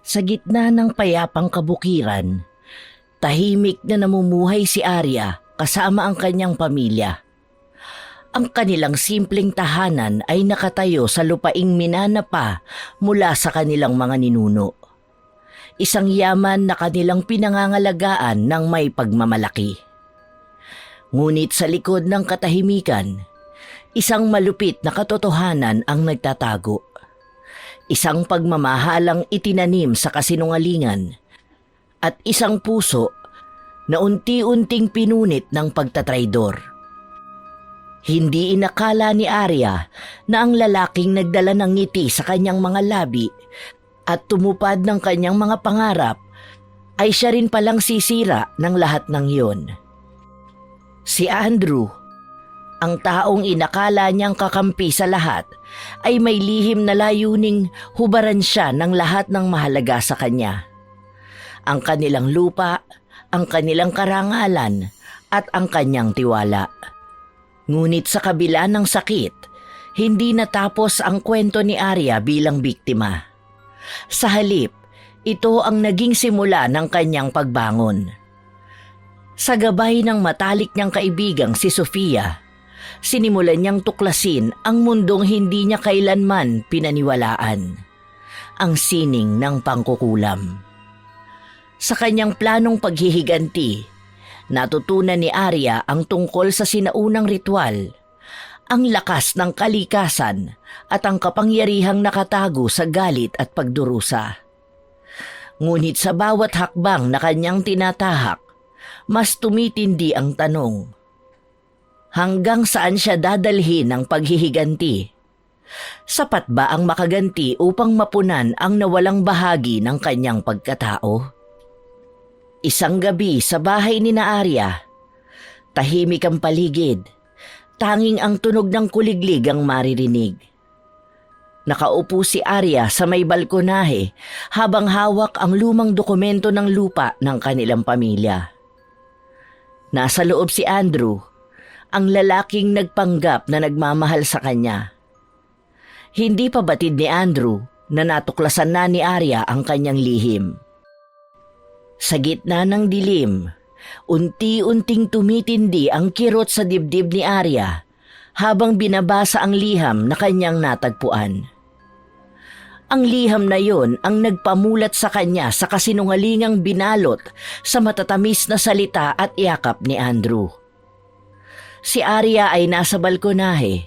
Sa gitna ng payapang kabukiran, tahimik na namumuhay si Arya kasama ang kanyang pamilya. Ang kanilang simpleng tahanan ay nakatayo sa lupaing minana pa mula sa kanilang mga ninuno. Isang yaman na kanilang pinangangalagaan ng may pagmamalaki. Ngunit sa likod ng katahimikan, isang malupit na katotohanan ang nagtatago. Isang pagmamahalang itinanim sa kasinungalingan at isang puso na unti-unting pinunit ng pagtatraidor. Hindi inakala ni Arya na ang lalaking nagdala ng ngiti sa kanyang mga labi at tumupad ng kanyang mga pangarap ay siya rin palang sisira ng lahat ng iyon. Si Andrew, ang taong inakala niyang kakampi sa lahat, ay may lihim na layuning hubaran siya ng lahat ng mahalaga sa kanya. Ang kanilang lupa, ang kanilang karangalan, at ang kanyang tiwala. Ngunit sa kabila ng sakit, hindi natapos ang kwento ni Arya bilang biktima. Sa halip, ito ang naging simula ng kanyang pagbangon. Sa gabay ng matalik niyang kaibigang si Sofia, sinimulan niyang tuklasin ang mundong hindi niya kailanman pinaniwalaan, ang sining ng pangkukulam. Sa kanyang planong paghihiganti, natutunan ni Arya ang tungkol sa sinaunang ritual, ang lakas ng kalikasan at ang kapangyarihang nakatago sa galit at pagdurusa. Ngunit sa bawat hakbang na kanyang tinatahak, mas tumitindi ang tanong, hanggang saan siya dadalhin ng paghihiganti? Sapat ba ang makaganti upang mapunan ang nawalang bahagi ng kanyang pagkatao? Isang gabi sa bahay ni Arya, tahimik ang paligid, tanging ang tunog ng kuliglig ang maririnig. Nakaupo si Arya sa may balkonahe habang hawak ang lumang dokumento ng lupa ng kanilang pamilya. Nasa loob si Andrew, ang lalaking nagpanggap na nagmamahal sa kanya. Hindi pa batid ni Andrew na natuklasan na ni Arya ang kanyang lihim. Sa gitna ng dilim, unti-unting tumitindi ang kirot sa dibdib ni Arya habang binabasa ang liham na kanyang natagpuan. Ang liham na yon ang nagpamulat sa kanya sa kasinungalingang binalot sa matatamis na salita at yakap ni Andrew. Si Arya ay nasa balkonahe.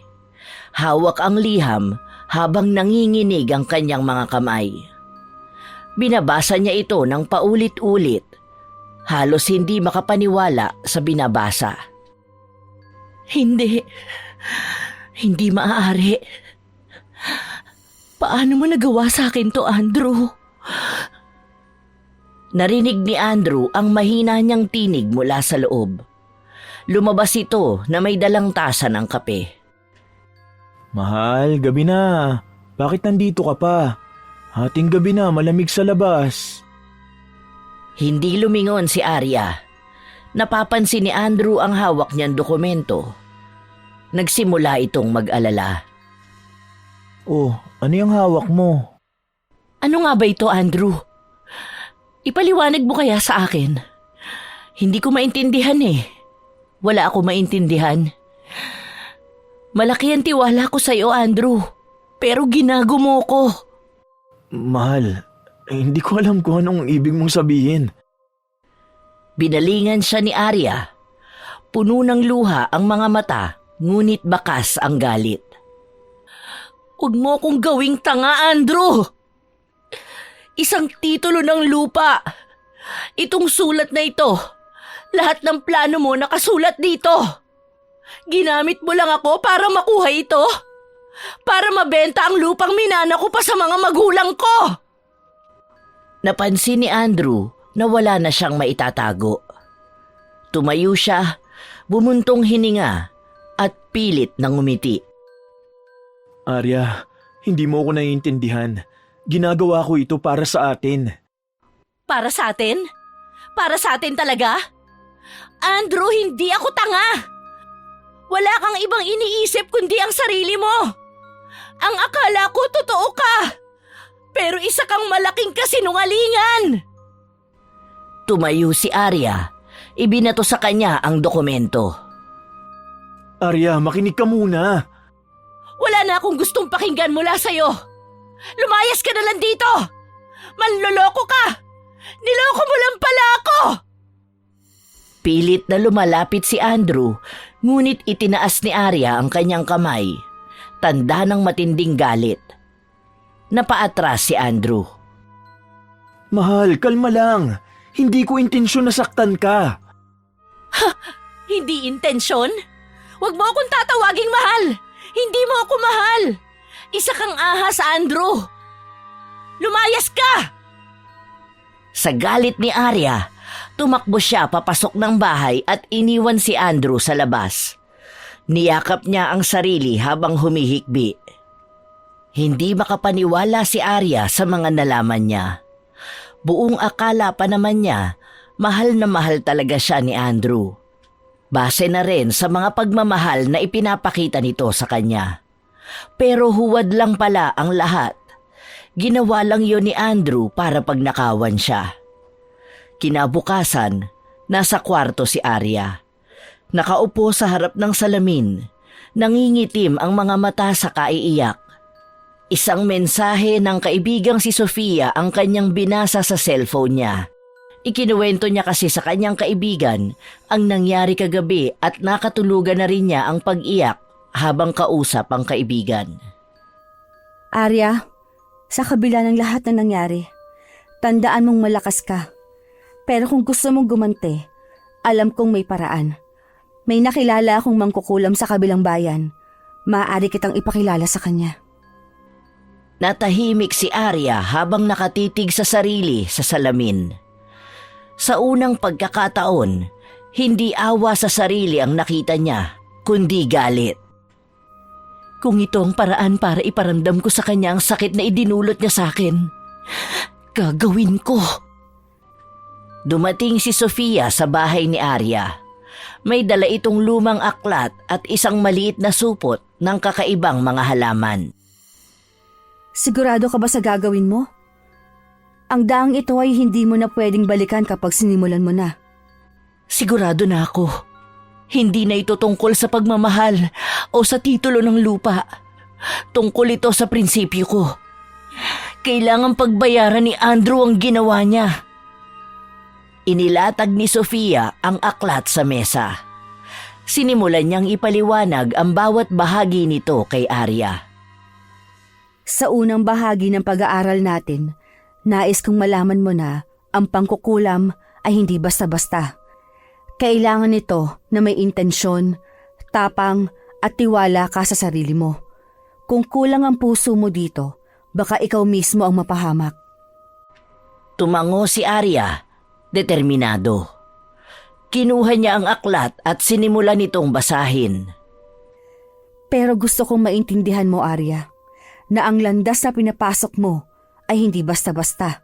Hawak ang liham habang nanginginig ang kanyang mga kamay. Binabasa niya ito ng paulit-ulit. Halos hindi makapaniwala sa binabasa. Hindi maaari. Paano mo nagawa sa akin to, Andrew? Narinig ni Andrew ang mahina niyang tinig mula sa loob. Lumabas ito na may dalang tasa ng kape. Mahal, gabi na. Bakit nandito ka pa? Hating gabi na, malamig sa labas. Hindi lumingon si Arya. Napapansin ni Andrew ang hawak niyang dokumento. Nagsimula itong mag-alala. Oh, ano yung hawak mo? Ano nga ba ito, Andrew? Ipaliwanag mo kaya sa akin? Hindi ko maintindihan eh. Wala ako maintindihan. Malaki ang tiwala ko sa iyo, Andrew. Pero ginago mo ko. Mahal, hindi ko alam kung anong ibig mong sabihin. Binalingan siya ni Arya. Puno ng luha ang mga mata, ngunit bakas ang galit. Huwag mo akong gawing tanga, Andrew! Isang titulo ng lupa. Itong sulat na ito. Lahat ng plano mo nakasulat dito. Ginamit mo lang ako para makuha ito. Para mabenta ang lupang minana ko pa sa mga magulang ko. Napansin ni Andrew na wala na siyang maitatago. Tumayo siya, bumuntong hininga at pilit na ngumiti. Arya, hindi mo ako naiintindihan. Ginagawa ko ito para sa atin. Para sa atin? Para sa atin talaga? Andrew, hindi ako tanga. Wala kang ibang iniisip kundi ang sarili mo. Ang akala ko totoo ka. Pero isa kang malaking kasinungalingan! Tumayo si Arya. Ibinato sa kanya ang dokumento. Arya, makinig ka muna. Wala na akong gustong pakinggan mula sa'yo. Lumayas ka na lang dito! Manloloko ka! Niloko mo lang pala ako! Pilit na lumalapit si Andrew, ngunit itinaas ni Arya ang kanyang kamay. Tanda ng matinding galit. Napaatras si Andrew. Mahal, kalma lang. Hindi ko intensyon na saktan ka. Hindi intensyon? Huwag mo akong tatawaging mahal! Hindi mo ako mahal! Isa kang ahas, Andrew! Lumayas ka! Sa galit ni Arya, tumakbo siya papasok ng bahay at iniwan si Andrew sa labas. Niyakap niya ang sarili habang humihikbi. Hindi makapaniwala si Arya sa mga nalaman niya. Buong akala pa naman niya, mahal na mahal talaga siya ni Andrew. Base na rin sa mga pagmamahal na ipinapakita nito sa kanya. Pero huwad lang pala ang lahat. Ginawa lang yon ni Andrew para pagnakawan siya. Kinabukasan, nasa kwarto si Arya. Nakaupo sa harap ng salamin, nangingitim ang mga mata sa kaiiyak. Isang mensahe ng kaibigang si Sofia ang kanyang binasa sa cellphone niya. Ikinuwento niya kasi sa kanyang kaibigan ang nangyari kagabi at nakatulugan na rin niya ang pag-iyak habang kausap ang kaibigan. Arya, sa kabila ng lahat na nangyari, tandaan mong malakas ka. Pero kung gusto mong gumante, alam kong may paraan. May nakilala akong mangkukulam sa kabilang bayan. Maaari kitang ipakilala sa kanya. Natahimik si Arya habang nakatitig sa sarili sa salamin. Sa unang pagkakataon, hindi awa sa sarili ang nakita niya, kundi galit. Kung ito ang paraan para iparamdam ko sa kanya ang sakit na idinulot niya sa akin, gagawin ko. Dumating si Sofia sa bahay ni Arya. May dala itong lumang aklat at isang maliit na supot ng kakaibang mga halaman. Sigurado ka ba sa gagawin mo? Ang daang ito ay hindi mo na pwedeng balikan kapag sinimulan mo na. Sigurado na ako. Hindi na ito tungkol sa pagmamahal o sa titulo ng lupa. Tungkol ito sa prinsipyo ko. Kailangang pagbayaran ni Andrew ang ginawa niya. Inilatag ni Sofia ang aklat sa mesa. Sinimulan niyang ipaliwanag ang bawat bahagi nito kay Arya. Sa unang bahagi ng pag-aaral natin, nais kong malaman mo na ang pangkukulam ay hindi basta-basta. Kailangan nito na may intensyon, tapang at tiwala ka sa sarili mo. Kung kulang ang puso mo dito, baka ikaw mismo ang mapahamak. Tumango si Arya, determinado. Kinuha niya ang aklat at sinimulan nitong basahin. Pero gusto kong maintindihan mo, Arya, na ang landas na pinapasok mo ay hindi basta-basta.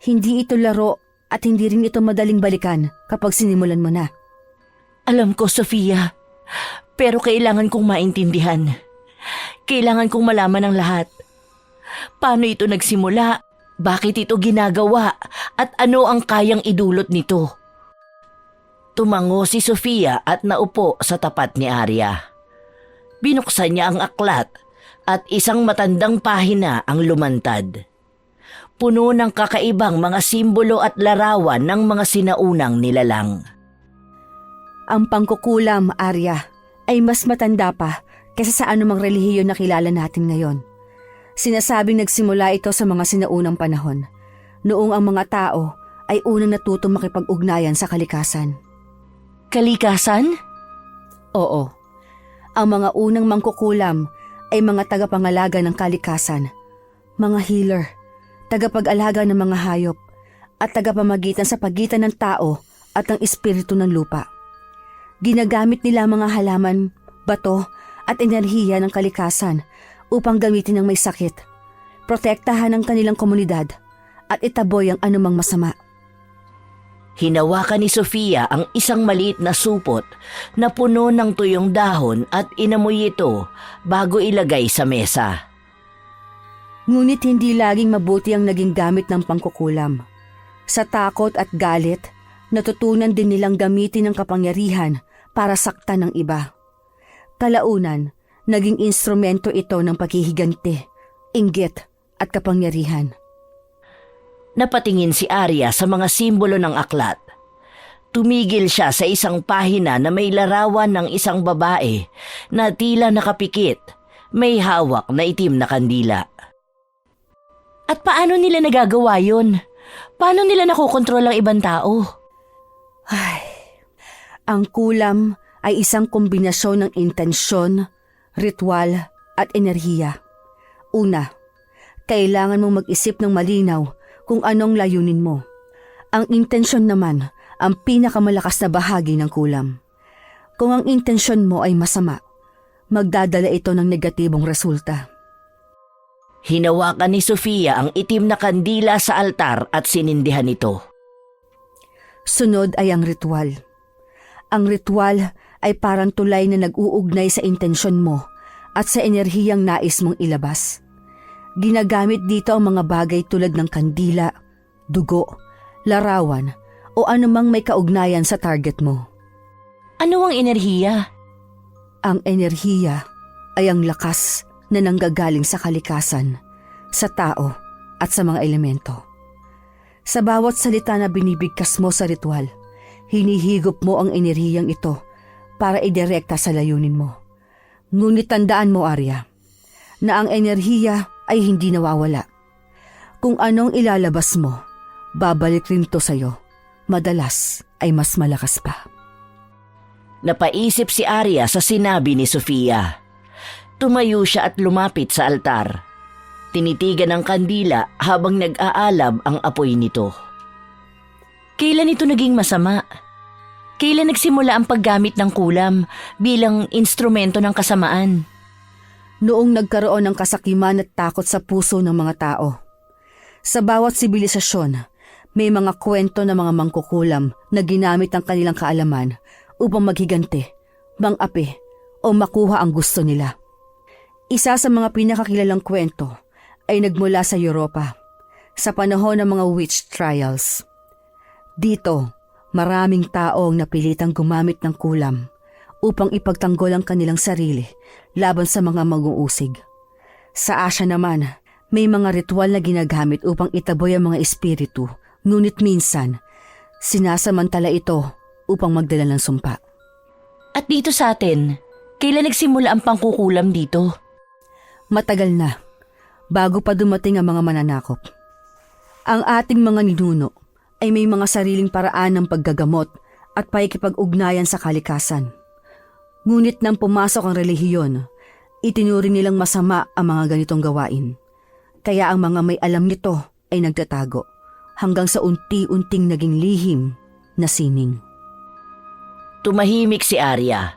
Hindi ito laro at hindi rin ito madaling balikan kapag sinimulan mo na. Alam ko, Sofia, pero kailangan kong maintindihan. Kailangan kong malaman ang lahat. Paano ito nagsimula? Bakit ito ginagawa? At ano ang kayang idulot nito? Tumango si Sofia at naupo sa tapat ni Arya. Binuksan niya ang aklat at isang matandang pahina ang lumantad. Puno ng kakaibang mga simbolo at larawan ng mga sinaunang nilalang. Ang pangkukulam, Arya, ay mas matanda pa kaysa sa anumang relihiyon na kilala natin ngayon. Sinasabing nagsimula ito sa mga sinaunang panahon, noong ang mga tao ay unang natutong makipag-ugnayan sa kalikasan. Kalikasan? Oo. Ang mga unang mangkukulam ay mga tagapangalaga ng kalikasan, mga healer, tagapag-alaga ng mga hayop, at tagapamagitan sa pagitan ng tao at ng espiritu ng lupa. Ginagamit nila mga halaman, bato at enerhiya ng kalikasan upang gamitin ng may sakit, protektahan ang kanilang komunidad at itaboy ang anumang masama. Hinawakan ni Sofia ang isang maliit na supot na puno ng tuyong dahon at inamoy ito bago ilagay sa mesa. Ngunit hindi laging mabuti ang naging gamit ng pangkukulam. Sa takot at galit, natutunan din nilang gamitin ang kapangyarihan para saktan ng iba. Kalaunan, naging instrumento ito ng paghihiganti, inggit at kapangyarihan. Napatingin si Arya sa mga simbolo ng aklat. Tumigil siya sa isang pahina na may larawan ng isang babae na tila nakapikit, may hawak na itim na kandila. At paano nila nagagawa yun? Paano nila nakokontrol ang ibang tao? Ay, ang kulam ay isang kombinasyon ng intensyon, ritual at enerhiya. Una, kailangan mong mag-isip ng malinaw kung anong layunin mo. Ang intensyon naman ang pinakamalakas na bahagi ng kulam. Kung ang intensyon mo ay masama, magdadala ito ng negatibong resulta. Hinawakan ni Sofia ang itim na kandila sa altar at sinindihan ito. Sunod ay ang ritual. Ang ritual ay parang tulay na nag-uugnay sa intensyon mo at sa enerhiyang nais mong ilabas. Ginagamit dito ang mga bagay tulad ng kandila, dugo, larawan o anumang may kaugnayan sa target mo. Ano ang enerhiya? Ang enerhiya ay ang lakas na nanggagaling sa kalikasan, sa tao at sa mga elemento. Sa bawat salita na binibigkas mo sa ritual, hinihigop mo ang enerhiyang ito para idirekta sa layunin mo. Ngunit tandaan mo, Arya, na ang enerhiya ay hindi nawawala. Kung anong ilalabas mo, babalik rin to sa'yo. Madalas ay mas malakas pa. Napaisip si Arya sa sinabi ni Sofia. Tumayo siya at lumapit sa altar. Tinitigan ang kandila habang nag-aalab ang apoy nito. Kailan ito naging masama? Kailan nagsimula ang paggamit ng kulam bilang instrumento ng kasamaan? Noong nagkaroon ng kasakiman at takot sa puso ng mga tao. Sa bawat sibilisasyon, may mga kwento ng mga mangkukulam na ginamit ang kanilang kaalaman upang maghiganti, mang-api o makuha ang gusto nila. Isa sa mga pinakakilalang kwento ay nagmula sa Europa sa panahon ng mga witch trials. Dito, maraming tao ang napilitang gumamit ng kulam upang ipagtanggol ang kanilang sarili laban sa mga mag-uusig. Sa Asia naman, may mga ritual na ginagamit upang itaboy ang mga espiritu, ngunit minsan, sinasamantala ito upang magdala ng sumpa. At dito sa atin, kailan nagsimula ang pangkukulam dito? Matagal na, bago pa dumating ang mga mananakop. Ang ating mga ninuno ay may mga sariling paraan ng paggagamot at pakikipag-ugnayan sa kalikasan. Ngunit nang pumasok ang relihiyon, itinuring nilang masama ang mga ganitong gawain. Kaya ang mga may alam nito ay nagtatago hanggang sa unti-unting naging lihim na sining. Tumahimik si Arya.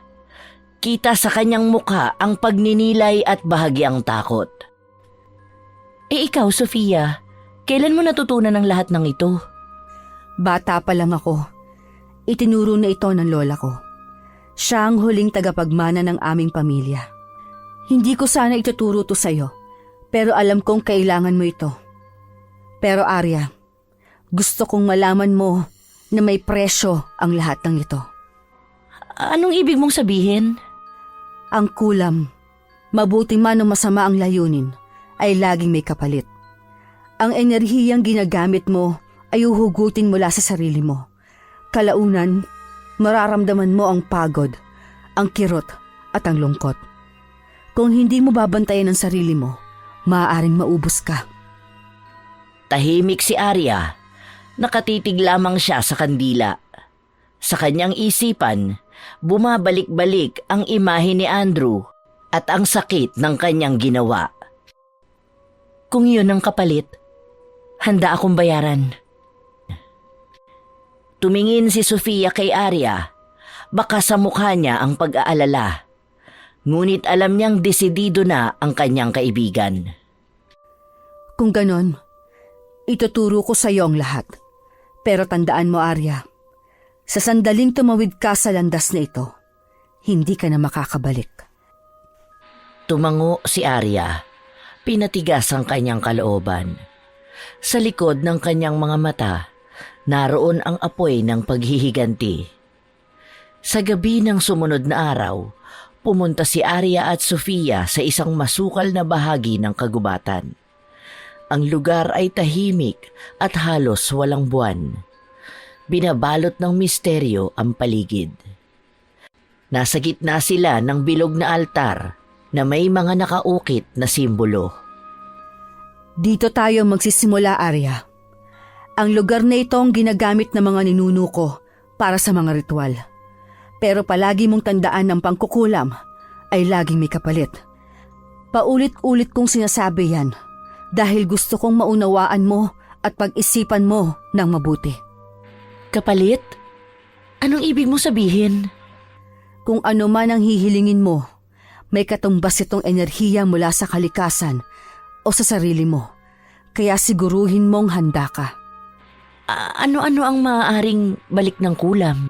Kita sa kanyang mukha ang pagninilay at bahagyang takot. Ikaw, Sofia, kailan mo natutunan ang lahat ng ito? Bata pa lang ako. Itinuro na ito ng lola ko. Siya ang huling tagapagmana ng aming pamilya. Hindi ko sana ituturo to sa'yo, pero alam kong kailangan mo ito. Pero Arya, gusto kong malaman mo na may presyo ang lahat ng ito. Anong ibig mong sabihin? Ang kulam, mabuti man o masama ang layunin, ay laging may kapalit. Ang enerhiyang ginagamit mo ay uhugutin mula sa sarili mo. Kalaunan, mararamdaman mo ang pagod, ang kirot at ang lungkot. Kung hindi mo babantayan ang sarili mo, maaaring maubos ka. Tahimik si Arya. Nakatitig lamang siya sa kandila. Sa kanyang isipan, bumabalik-balik ang imahe ni Andrew at ang sakit ng kanyang ginawa. Kung yun ang kapalit, handa akong bayaran. Tumingin si Sofia kay Arya. Baka sa mukha niya ang pag-aalala. Ngunit alam niyang desidido na ang kanyang kaibigan. Kung ganon, ituturo ko sa iyo ang lahat. Pero tandaan mo, Arya, sa sandaling tumawid ka sa landas na ito, hindi ka na makakabalik. Tumango si Arya. Pinatigas ang kanyang kalooban. Sa likod ng kanyang mga mata, naroon ang apoy ng paghihiganti. Sa gabi ng sumunod na araw, pumunta si Arya at Sofia sa isang masukal na bahagi ng kagubatan. Ang lugar ay tahimik at halos walang buwan. Binabalot ng misteryo ang paligid. Nasa gitna sila ng bilog na altar na may mga nakaukit na simbolo. Dito tayo magsisimula, Arya. Ang lugar na ito ang ginagamit ng mga ninuno ko para sa mga ritual. Pero palagi mong tandaan ng pangkukulam ay laging may kapalit. Paulit-ulit kong sinasabi yan dahil gusto kong maunawaan mo at pag-isipan mo ng mabuti. Kapalit? Anong ibig mo sabihin? Kung ano man ang hihilingin mo, may katumbas itong enerhiya mula sa kalikasan o sa sarili mo. Kaya siguruhin mong handa ka. Ano-ano ang maaaring balik ng kulam?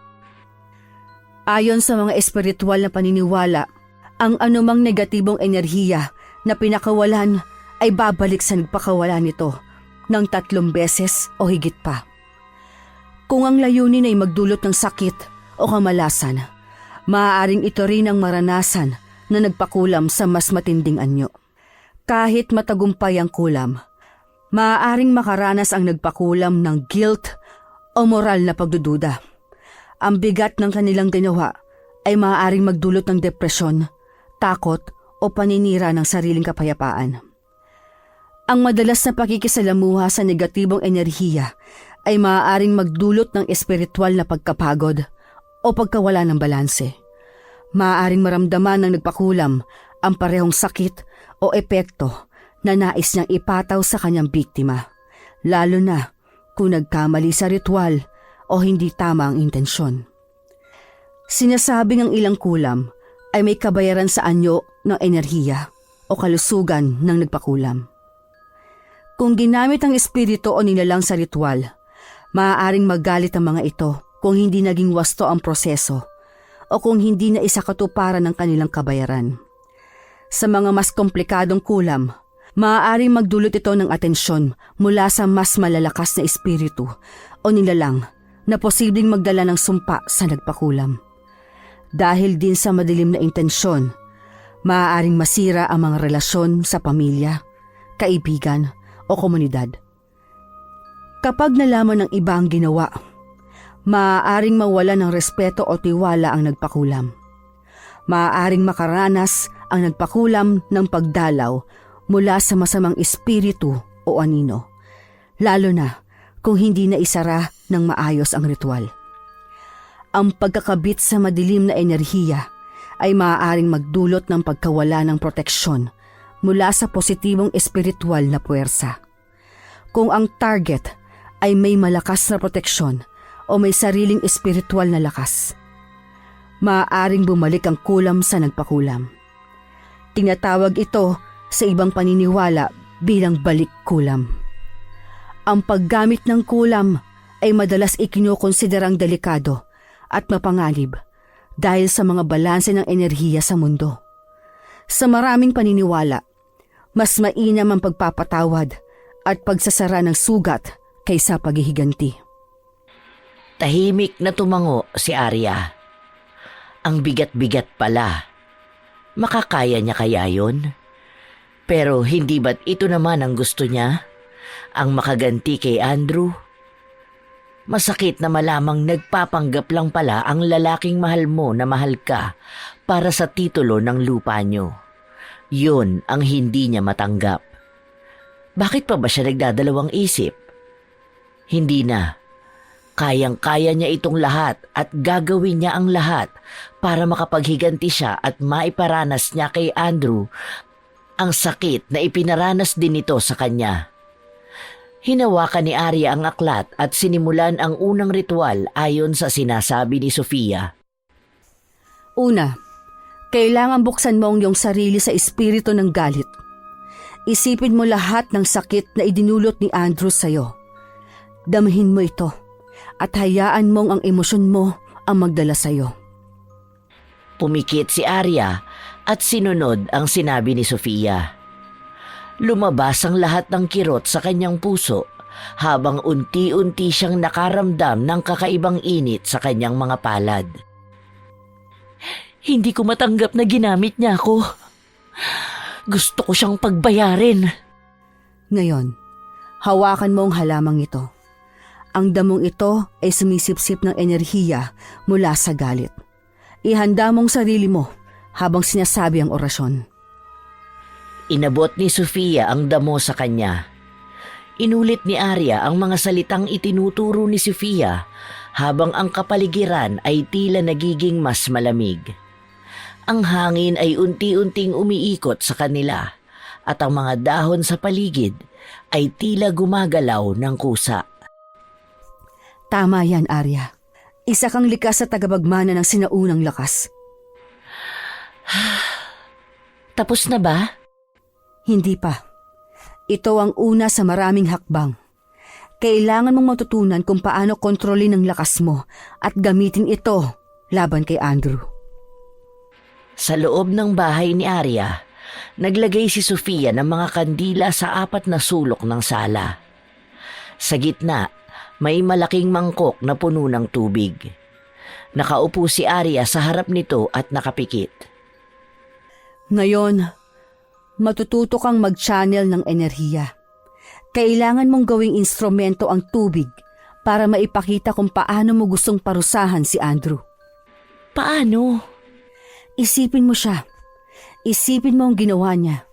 Ayon sa mga espiritual na paniniwala, ang anumang negatibong enerhiya na pinakawalan ay babalik sa nagpakawalan nito ng 3 beses o higit pa. Kung ang layunin ay magdulot ng sakit o kamalasan, maaaring ito rin ang maranasan na nagpakulam sa mas matinding anyo. Kahit matagumpay ang kulam, maaaring makaranas ang nagpakulam ng guilt o moral na pagdududa. Ang bigat ng kanilang ginawa ay maaaring magdulot ng depresyon, takot o paninira ng sariling kapayapaan. Ang madalas na pakikisalamuha sa negatibong enerhiya ay maaaring magdulot ng espiritual na pagkapagod o pagkawala ng balanse. Maaaring maramdaman ng nagpakulam ang parehong sakit o epekto na nais niyang ipataw sa kanyang biktima, lalo na kung nagkamali sa ritual o hindi tama ang intensyon. Sinasabing ang ilang kulam ay may kabayaran sa anyo ng enerhiya o kalusugan ng nagpakulam. Kung ginamit ang espiritu o nilalang sa ritual, maaaring magalit ang mga ito kung hindi naging wasto ang proseso o kung hindi na isakatuparan ng kanilang kabayaran. Sa mga mas komplikadong kulam, maaaring magdulot ito ng atensyon mula sa mas malalakas na espiritu o nilalang na posibleng magdala ng sumpa sa nagpakulam. Dahil din sa madilim na intensyon, maaaring masira ang mga relasyon sa pamilya, kaibigan o komunidad. Kapag nalaman ng iba ang ginawa, maaaring mawala ng respeto o tiwala ang nagpakulam. Maaaring makaranas ang nagpakulam ng pagdalaw mula sa masamang espiritu o anino, lalo na kung hindi na isara ng maayos ang ritual. Ang pagkakabit sa madilim na enerhiya ay maaaring magdulot ng pagkawala ng proteksyon mula sa positibong espiritual na puwersa. Kung ang target ay may malakas na proteksyon o may sariling espiritual na lakas, maaaring bumalik ang kulam sa nagpakulam. Tinatawag ito sa ibang paniniwala bilang balik kulam. Ang paggamit ng kulam ay madalas ikinukonsiderang delikado at mapanganib dahil sa mga balanse ng enerhiya sa mundo. Sa maraming paniniwala, mas mainam ang pagpapatawad at pagsasara ng sugat kaysa paghihiganti. Tahimik na tumango si Arya. Ang bigat-bigat pala. Makakaya niya kaya yun? Pero hindi ba't ito naman ang gusto niya? Ang makaganti kay Andrew? Masakit na malamang nagpapanggap lang pala ang lalaking mahal mo na mahal ka para sa titulo ng lupa niyo. Yun ang hindi niya matanggap. Bakit pa ba siya nagdadalawang isip? Hindi na. Kayang-kaya niya itong lahat at gagawin niya ang lahat para makapaghiganti siya at maiparanas niya kay Andrew ang sakit na ipinaranas din ito sa kanya. Hinawakan ni Arya ang aklat at sinimulan ang unang ritual ayon sa sinasabi ni Sofia. Una, kailangan buksan mo ang iyong sarili sa espiritu ng galit. Isipin mo lahat ng sakit na idinulot ni Andrew sa'yo. Damhin mo ito at hayaan mong ang emosyon mo ang magdala sa'yo. Pumikit si Arya at sinunod ang sinabi ni Sofia. Lumabas ang lahat ng kirot sa kanyang puso habang unti-unti siyang nakaramdam ng kakaibang init sa kanyang mga palad. Hindi ko matanggap na ginamit niya ako. Gusto ko siyang pagbayarin. Ngayon, hawakan mo ang halamang ito. Ang damong ito ay sumisipsip ng enerhiya mula sa galit. Ihanda mong sarili mo habang sinasabi ang orasyon. Inabot ni Sofia ang damo sa kanya. Inulit ni Arya ang mga salitang itinuturo ni Sofia habang ang kapaligiran ay tila nagiging mas malamig. Ang hangin ay unti-unting umiikot sa kanila at ang mga dahon sa paligid ay tila gumagalaw ng kusa. Tama yan, Arya. Isa kang likas sa tagapagmana ng sinaunang lakas. Tapos na ba? Hindi pa. Ito ang una sa maraming hakbang. Kailangan mong matutunan kung paano kontrolin ang lakas mo at gamitin ito laban kay Andrew. Sa loob ng bahay ni Arya, naglagay si Sofia ng mga kandila sa 4 na sulok ng sala. Sa gitna, may malaking mangkok na puno ng tubig. Nakaupo si Arya sa harap nito at nakapikit. Ngayon, matututo kang mag-channel ng enerhiya. Kailangan mong gawing instrumento ang tubig para maipakita kung paano mo gustong parusahan si Andrew. Paano? Isipin mo siya. Isipin mo ang ginawa niya.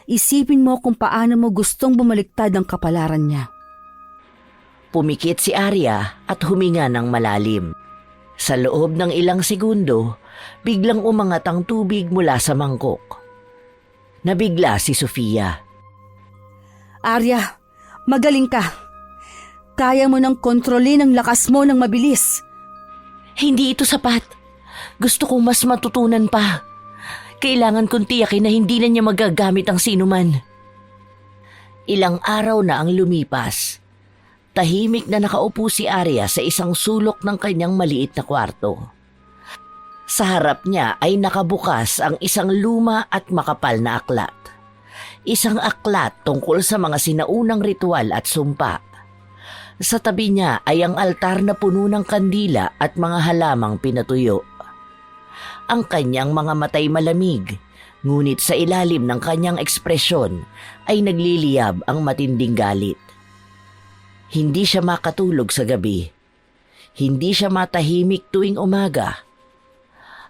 Isipin mo kung paano mo gustong bumaliktad ang kapalaran niya. Pumikit si Arya at huminga ng malalim. Sa loob ng ilang segundo, biglang umangat ang tubig mula sa mangkok. Nabigla si Sofia. Arya, magaling ka. Kaya mo nang kontrolin ang lakas mo ng mabilis. Hindi ito sapat. Gusto kong mas matutunan pa. Kailangan kong tiyakin na hindi na niya magagamit ang sinuman. Ilang araw na ang lumipas. Tahimik na nakaupo si Arya sa isang sulok ng kanyang maliit na kwarto. Sa harap niya ay nakabukas ang isang luma at makapal na aklat. Isang aklat tungkol sa mga sinaunang ritual at sumpa. Sa tabi niya ay ang altar na puno ng kandila at mga halamang pinatuyo. Ang kanyang mga matay malamig, ngunit sa ilalim ng kanyang ekspresyon ay nagliliyab ang matinding galit. Hindi siya makatulog sa gabi. Hindi siya matahimik tuwing umaga.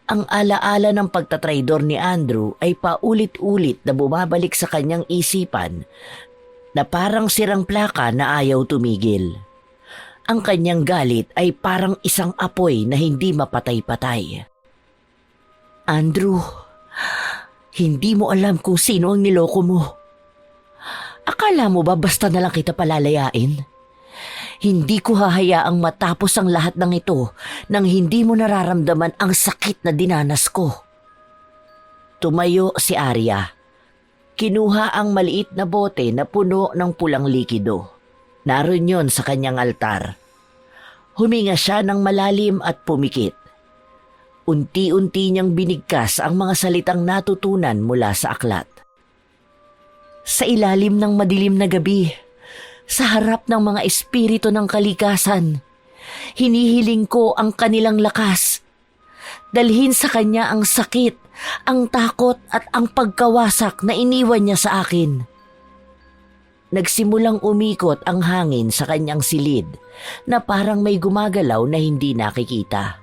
Ang alaala ng pagtatraidor ni Andrew ay paulit-ulit na bumabalik sa kanyang isipan na parang sirang plaka na ayaw tumigil. Ang kanyang galit ay parang isang apoy na hindi mapatay-patay. Andrew, hindi mo alam kung sino ang niloko mo. Akala mo ba basta na lang kita palalayain? Hindi ko hahayaang matapos ang lahat ng ito nang hindi mo nararamdaman ang sakit na dinanas ko. Tumayo si Arya. Kinuha ang maliit na bote na puno ng pulang likido. Naroon yon sa kanyang altar. Huminga siya ng malalim at pumikit. Unti-unti niyang binigkas ang mga salitang natutunan mula sa aklat. Sa ilalim ng madilim na gabi, sa harap ng mga espiritu ng kalikasan, hinihiling ko ang kanilang lakas. Dalhin sa kanya ang sakit, ang takot at ang pagkawasak na iniwan niya sa akin. Nagsimulang umikot ang hangin sa kanyang silid na parang may gumagalaw na hindi nakikita.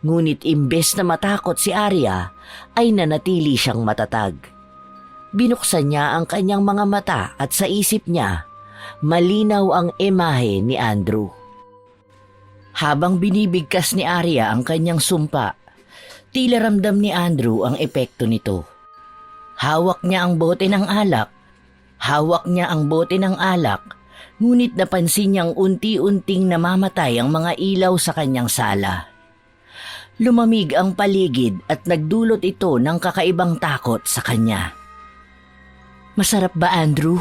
Ngunit imbes na matakot si Arya, ay nanatili siyang matatag. Binuksan niya ang kanyang mga mata at sa isip niya, malinaw ang imahe ni Andrew. Habang binibigkas ni Arya ang kanyang sumpa, tila ramdam ni Andrew ang epekto nito. Hawak niya ang bote ng alak, ngunit napansin niyang unti-unting namamatay ang mga ilaw sa kanyang sala. Lumamig ang paligid at nagdulot ito ng kakaibang takot sa kanya. Masarap ba, Andrew?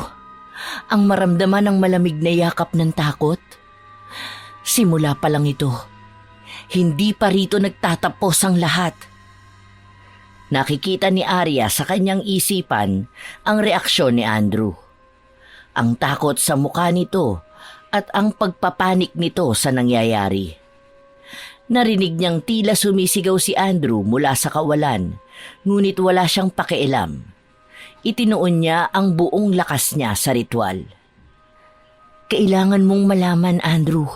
Ang maramdaman ng malamig na yakap ng takot? Simula pa lang ito. Hindi pa rito nagtatapos ang lahat. Nakikita ni Arya sa kanyang isipan ang reaksyon ni Andrew. Ang takot sa mukha nito at ang pagpapanik nito sa nangyayari. Narinig niyang tila sumisigaw si Andrew mula sa kawalan, ngunit wala siyang pakialam. Itinuon niya ang buong lakas niya sa ritual. Kailangan mong malaman, Andrew,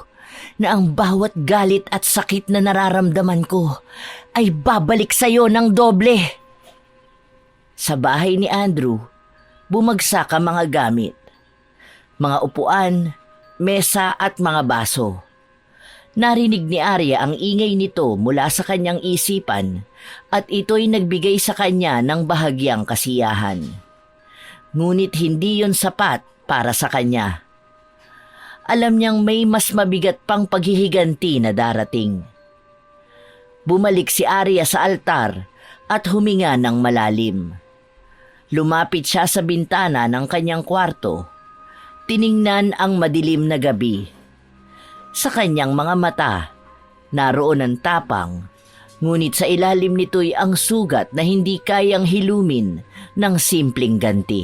na ang bawat galit at sakit na nararamdaman ko ay babalik sa iyo ng doble. Sa bahay ni Andrew, bumagsak ang mga gamit. Mga upuan, mesa at mga baso. Narinig ni Arya ang ingay nito mula sa kanyang isipan at ito'y nagbigay sa kanya ng bahagyang kasiyahan. Ngunit hindi yon sapat para sa kanya. Alam niyang may mas mabigat pang paghihiganti na darating. Bumalik si Arya sa altar at huminga ng malalim. Lumapit siya sa bintana ng kanyang kwarto. Tiningnan ang madilim na gabi. Sa kanyang mga mata, naroon ang tapang, ngunit sa ilalim nito'y ang sugat na hindi kayang hilumin ng simpleng ganti.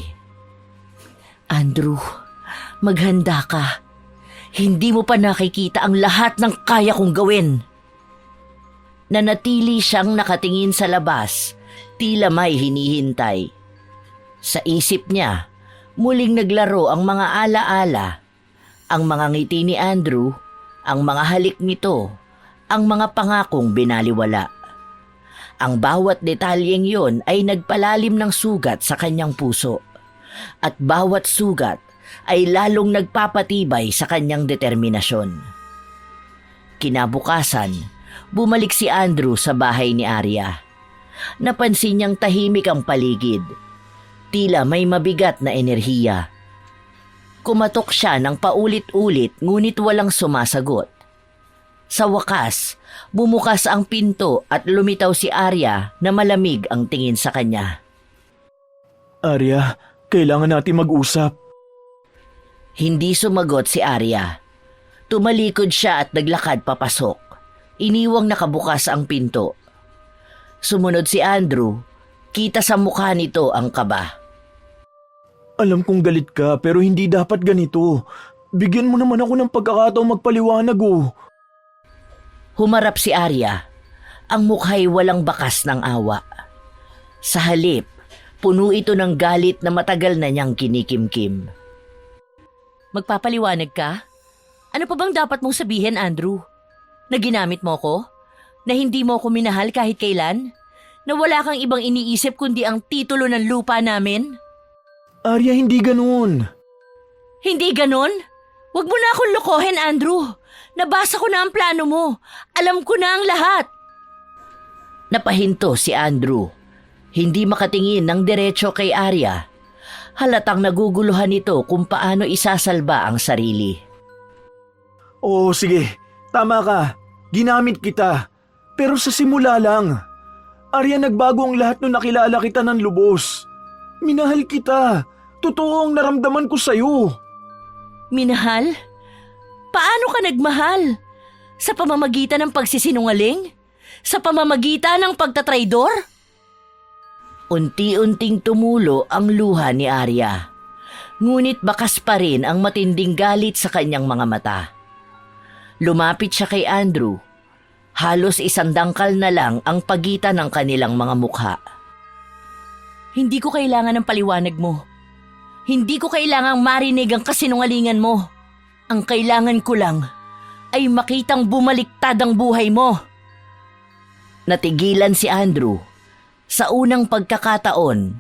Andrew, maghanda ka. Hindi mo pa nakikita ang lahat ng kaya kong gawin. Nanatili siyang nakatingin sa labas, tila may hinihintay. Sa isip niya, muling naglaro ang mga alaala, ang mga ngiti ni Andrew, ang mga halik nito, ang mga pangakong binaliwala. Ang bawat detalyeng yon ay nagpalalim ng sugat sa kanyang puso, at bawat sugat ay lalong nagpapatibay sa kanyang determinasyon. Kinabukasan, bumalik si Andrew sa bahay ni Arya. Napansin niyang tahimik ang paligid. Tila may mabigat na enerhiya. Kumatok siya ng paulit-ulit ngunit walang sumasagot. Sa wakas, bumukas ang pinto at lumitaw si Arya na malamig ang tingin sa kanya. Arya, kailangan natin mag-usap. Hindi sumagot si Arya. Tumalikod siya at naglakad papasok. Iniwang nakabukas ang pinto. Sumunod si Andrew. Kita sa mukha nito ang kaba. Alam kong galit ka pero hindi dapat ganito. Bigyan mo naman ako ng pagkakataong magpaliwanag oh. Humarap si Arya. Ang mukha'y walang bakas ng awa. Sa halip, puno ito ng galit na matagal na niyang kinikimkim. Magpapaliwanag ka? Ano pa bang dapat mong sabihin, Andrew? Na ginamit mo ko? Na hindi mo ko minahal kahit kailan? Na wala kang ibang iniisip kundi ang titulo ng lupa namin? Arya, hindi ganoon. Hindi ganon? Huwag mo na akong lokohin, Andrew. Nabasa ko na ang plano mo. Alam ko na ang lahat. Napahinto si Andrew. Hindi makatingin ng diretso kay Arya. Halatang naguguluhan ito kung paano isasalba ang sarili. Oo, sige. Tama ka. Ginamit kita. Pero sa simula lang. Arya, nagbago ang lahat nung nakilala kita ng lubos. Minahal kita. Totoo ang naramdaman ko sa'yo. Minahal? Paano ka nagmahal? Sa pamamagitan ng pagsisinungaling? Sa pamamagitan ng pagtatraidor? Unti-unting tumulo ang luha ni Arya. Ngunit bakas pa rin ang matinding galit sa kanyang mga mata. Lumapit siya kay Andrew. Halos isang dangkal na lang ang pagitan ng kanilang mga mukha. Hindi ko kailangan ng paliwanag mo. Hindi ko kailangang marinig ang kasinungalingan mo. Ang kailangan ko lang ay makitang bumaliktad ang buhay mo. Natigilan si Andrew. Sa unang pagkakataon,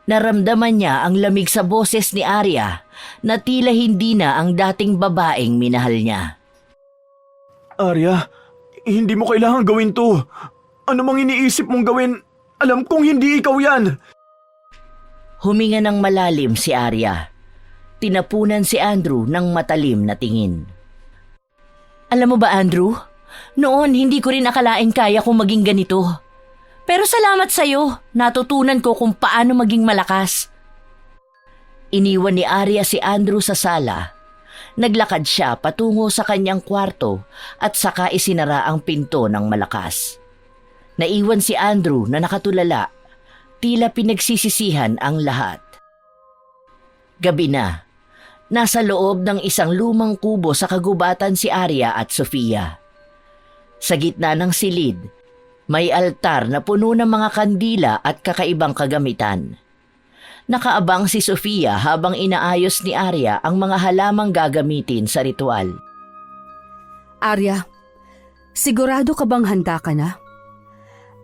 naramdaman niya ang lamig sa boses ni Arya na tila hindi na ang dating babaeng minahal niya. Arya, hindi mo kailangan gawin to. Ano mang iniisip mong gawin, alam kong hindi ikaw yan. Huminga ng malalim si Arya. Tinapunan si Andrew ng matalim na tingin. Alam mo ba, Andrew? Noon hindi ko rin akalain kaya kong maging ganito. Pero salamat sa'yo, natutunan ko kung paano maging malakas. Iniwan ni Arya si Andrew sa sala. Naglakad siya patungo sa kanyang kwarto at saka isinara ang pinto ng malakas. Naiwan si Andrew na nakatulala, tila pinagsisisihan ang lahat. Gabi na. Nasa loob ng isang lumang kubo sa kagubatan si Arya at Sofia. Sa gitna ng silid, may altar na puno ng mga kandila at kakaibang kagamitan. Nakaabang si Sofia habang inaayos ni Arya ang mga halamang gagamitin sa ritual. Arya, sigurado ka bang handa ka na?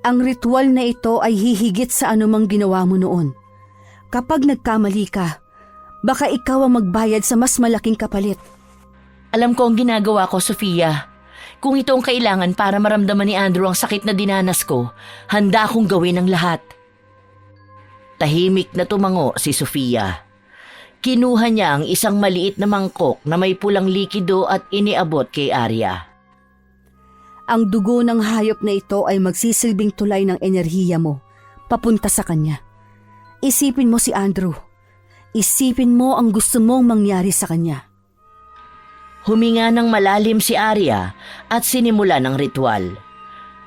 Ang ritual na ito ay hihigit sa anumang ginawa mo noon. Kapag nagkamali ka, baka ikaw ang magbayad sa mas malaking kapalit. Alam ko ang ginagawa ko, Sofia. Kung ito ang kailangan para maramdaman ni Andrew ang sakit na dinanas ko, handa akong gawin ang lahat. Tahimik na tumango si Sofia. Kinuha niya ang isang maliit na mangkok na may pulang likido at iniabot kay Arya. Ang dugo ng hayop na ito ay magsisilbing tulay ng enerhiya mo, papunta sa kanya. Isipin mo si Andrew. Isipin mo ang gusto mong mangyari sa kanya. Huminga ng malalim si Arya at sinimula ng ritual.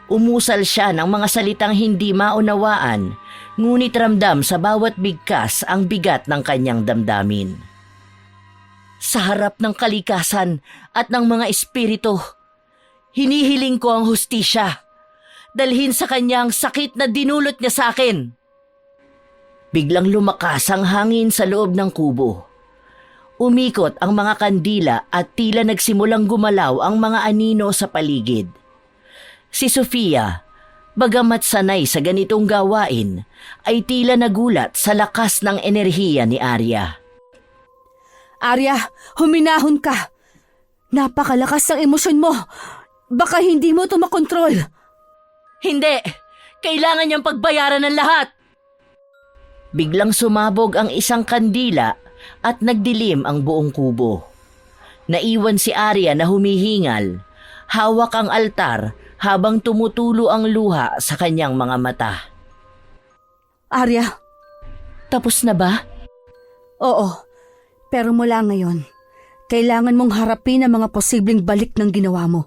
Umusal siya ng mga salitang hindi maunawaan, ngunit ramdam sa bawat bigkas ang bigat ng kanyang damdamin. Sa harap ng kalikasan at ng mga espiritu, hinihiling ko ang hustisya. Dalhin sa kanya ang sakit na dinulot niya sa akin. Biglang lumakas ang hangin sa loob ng kubo. Umikot ang mga kandila at tila nagsimulang gumalaw ang mga anino sa paligid. Si Sofia, bagamat sanay sa ganitong gawain, ay tila nagulat sa lakas ng enerhiya ni Arya. Arya, huminahon ka! Napakalakas ng emosyon mo! Baka hindi mo ito makontrol! Hindi! Kailangan niyang pagbayaran ng lahat! Biglang sumabog ang isang kandila at nagdilim ang buong kubo. Naiwan si Arya na humihingal, hawak ang altar habang tumutulo ang luha sa kanyang mga mata. Arya, Tapos na ba? oo, pero mula ngayon, kailangan mong harapin ang mga posibleng balik ng ginawa mo.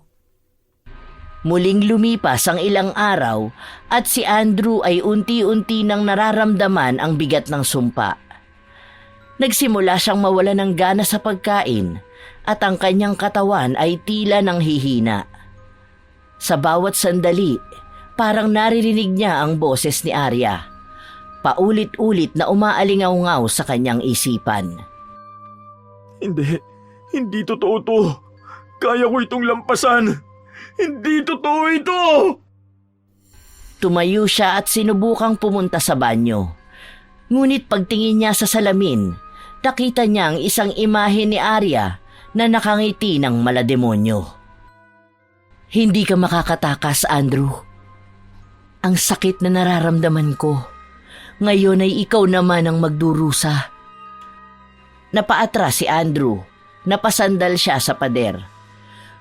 Muling lumipas ang ilang araw at si Andrew ay unti-unti nang nararamdaman ang bigat ng sumpa. Nagsimula siyang mawala ng gana sa pagkain at ang kanyang katawan ay tila nang hihina. Sa bawat sandali, parang naririnig niya ang boses ni Arya. Paulit-ulit na umaalingaw-ngaw sa kanyang isipan. Hindi totoo to. Kaya ko itong lampasan. Hindi totoo ito! Tumayo siya at sinubukang pumunta sa banyo. Ngunit pagtingin niya sa salamin, nakita niya ang isang imahe ni Arya na nakangiti ng malademonyo. Hindi ka makakatakas, Andrew. Ang sakit na nararamdaman ko. Ngayon ay ikaw naman ang magdurusa. Napaatras si Andrew. Napasandal siya sa pader.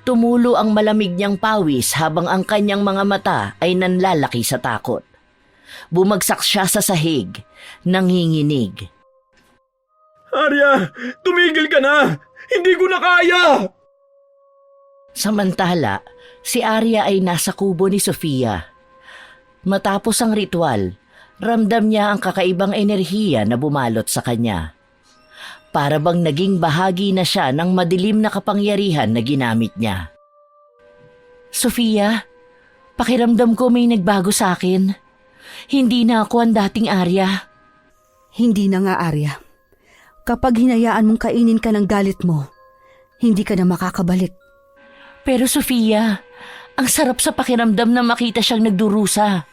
Tumulo ang malamig niyang pawis habang ang kanyang mga mata ay nanlalaki sa takot. Bumagsak siya sa sahig, nanginginig. Arya, tumigil ka na! Hindi ko na kaya! Samantala, si Arya ay nasa kubo ni Sofia. Matapos ang ritual, ramdam niya ang kakaibang enerhiya na bumalot sa kanya. Para bang naging bahagi na siya ng madilim na kapangyarihan na ginamit niya. Sofia, pakiramdam ko may nagbago sa akin. Hindi na ako ang dating Arya. Hindi na nga, Arya. Kapag hinayaan mong kainin ka ng galit mo, hindi ka na makakabalik. Pero Sofia, ang sarap sa pakiramdam na makita siyang nagdurusa.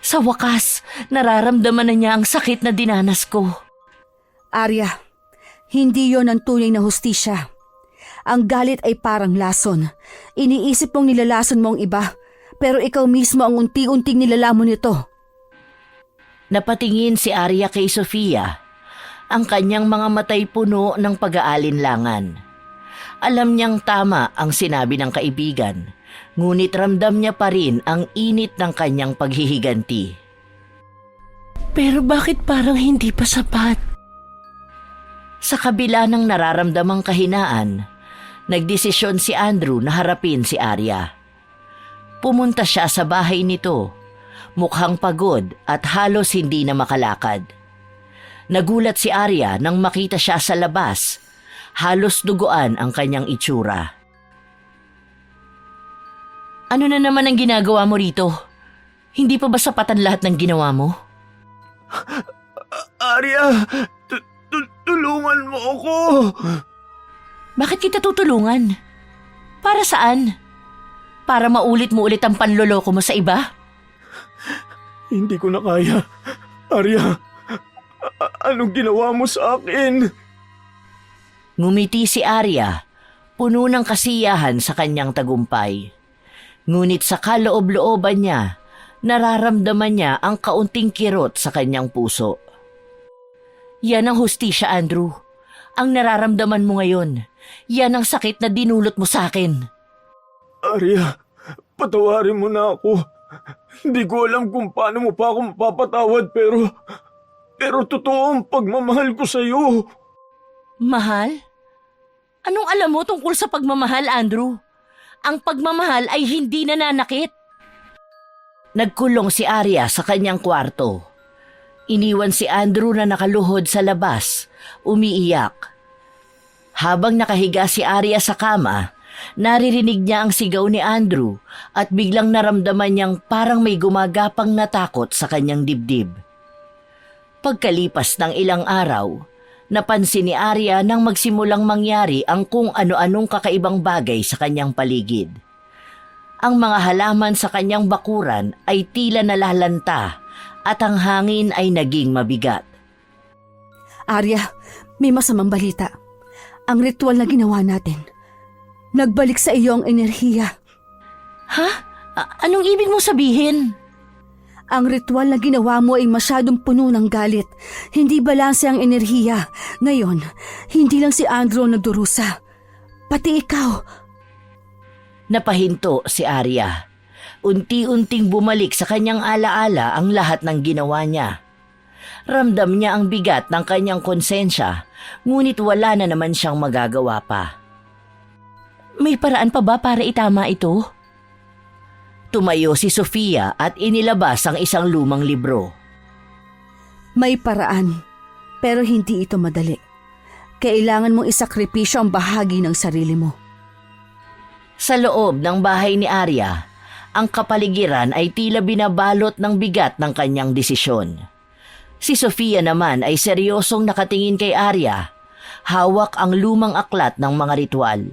Sa wakas, nararamdaman na niya ang sakit na dinanas ko. Arya, hindi yon ang tunay na hustisya. Ang galit ay parang lason. Iniisip mong nilalason mo ang iba, pero ikaw mismo ang unti-unting nilalamon nito. Napatingin si Arya kay Sofia. Ang kanyang mga matay puno ng pag-aalinlangan. Alam niyang tama ang sinabi ng kaibigan, ngunit ramdam niya pa rin ang init ng kanyang paghihiganti. Pero bakit parang hindi pa sapat? Sa kabila ng nararamdamang kahinaan, nagdesisyon si Andrew na harapin si Arya. Pumunta siya sa bahay nito mukhang pagod at halos hindi na makalakad. Nagulat si Arya nang makita siya sa labas. Halos duguan ang kanyang itsura. Ano na naman ang ginagawa mo rito? Hindi pa ba sapatan lahat ng ginawa mo? Arya, tulungan mo ako. Bakit kita tutulungan? Para saan? Para maulit mo ulit ang panloloko mo sa iba? Hindi ko na kaya. Arya, anong ginawa mo sa akin? Ngumiti si Arya, puno ng kasiyahan sa kanyang tagumpay. Ngunit sa kaloob-looban niya, nararamdaman niya ang kaunting kirot sa kanyang puso. Yan ang hustisya, Andrew. Ang nararamdaman mo ngayon. Yan ang sakit na dinulot mo sa akin. Arya, patawarin mo na ako. Hindi ko alam kung paano mo pa ako mapapatawad pero totoo ang pagmamahal ko sa iyo. Mahal? Anong alam mo tungkol sa pagmamahal, Andrew? Ang pagmamahal ay hindi nananakit. Nagkulong si Arya sa kanyang kwarto. Iniwan si Andrew na nakaluhod sa labas, umiiyak. Habang nakahiga si Arya sa kama, naririnig niya ang sigaw ni Andrew at biglang naramdaman niyang parang may gumagapang na takot sa kanyang dibdib. Pagkalipas ng ilang araw, napansin ni Arya nang magsimulang mangyari ang kung ano-anong kakaibang bagay sa kanyang paligid. Ang mga halaman sa kanyang bakuran ay tila nalalanta at ang hangin ay naging mabigat. Arya, may masamang balita. Ang ritual na ginawa natin. Nagbalik sa iyo ang enerhiya. Ha? Anong ibig mo sabihin? Ang ritual na ginawa mo ay masyadong puno ng galit. Hindi balanse ang enerhiya. Ngayon, hindi lang si Andrew ang nagdurusa. Pati ikaw. Napahinto si Arya. Unti-unting bumalik sa kanyang alaala ang lahat ng ginawa niya. Ramdam niya ang bigat ng kanyang konsensya, ngunit wala na naman siyang magagawa pa. May paraan pa ba para itama ito? Tumayo si Sofia at inilabas ang isang lumang libro. May paraan, pero hindi ito madali. Kailangan mong isakripisyo ang bahagi ng sarili mo. Sa loob ng bahay ni Arya, ang kapaligiran ay tila binabalot ng bigat ng kanyang desisyon. Si Sofia naman ay seryosong nakatingin kay Arya, hawak ang lumang aklat ng mga ritual.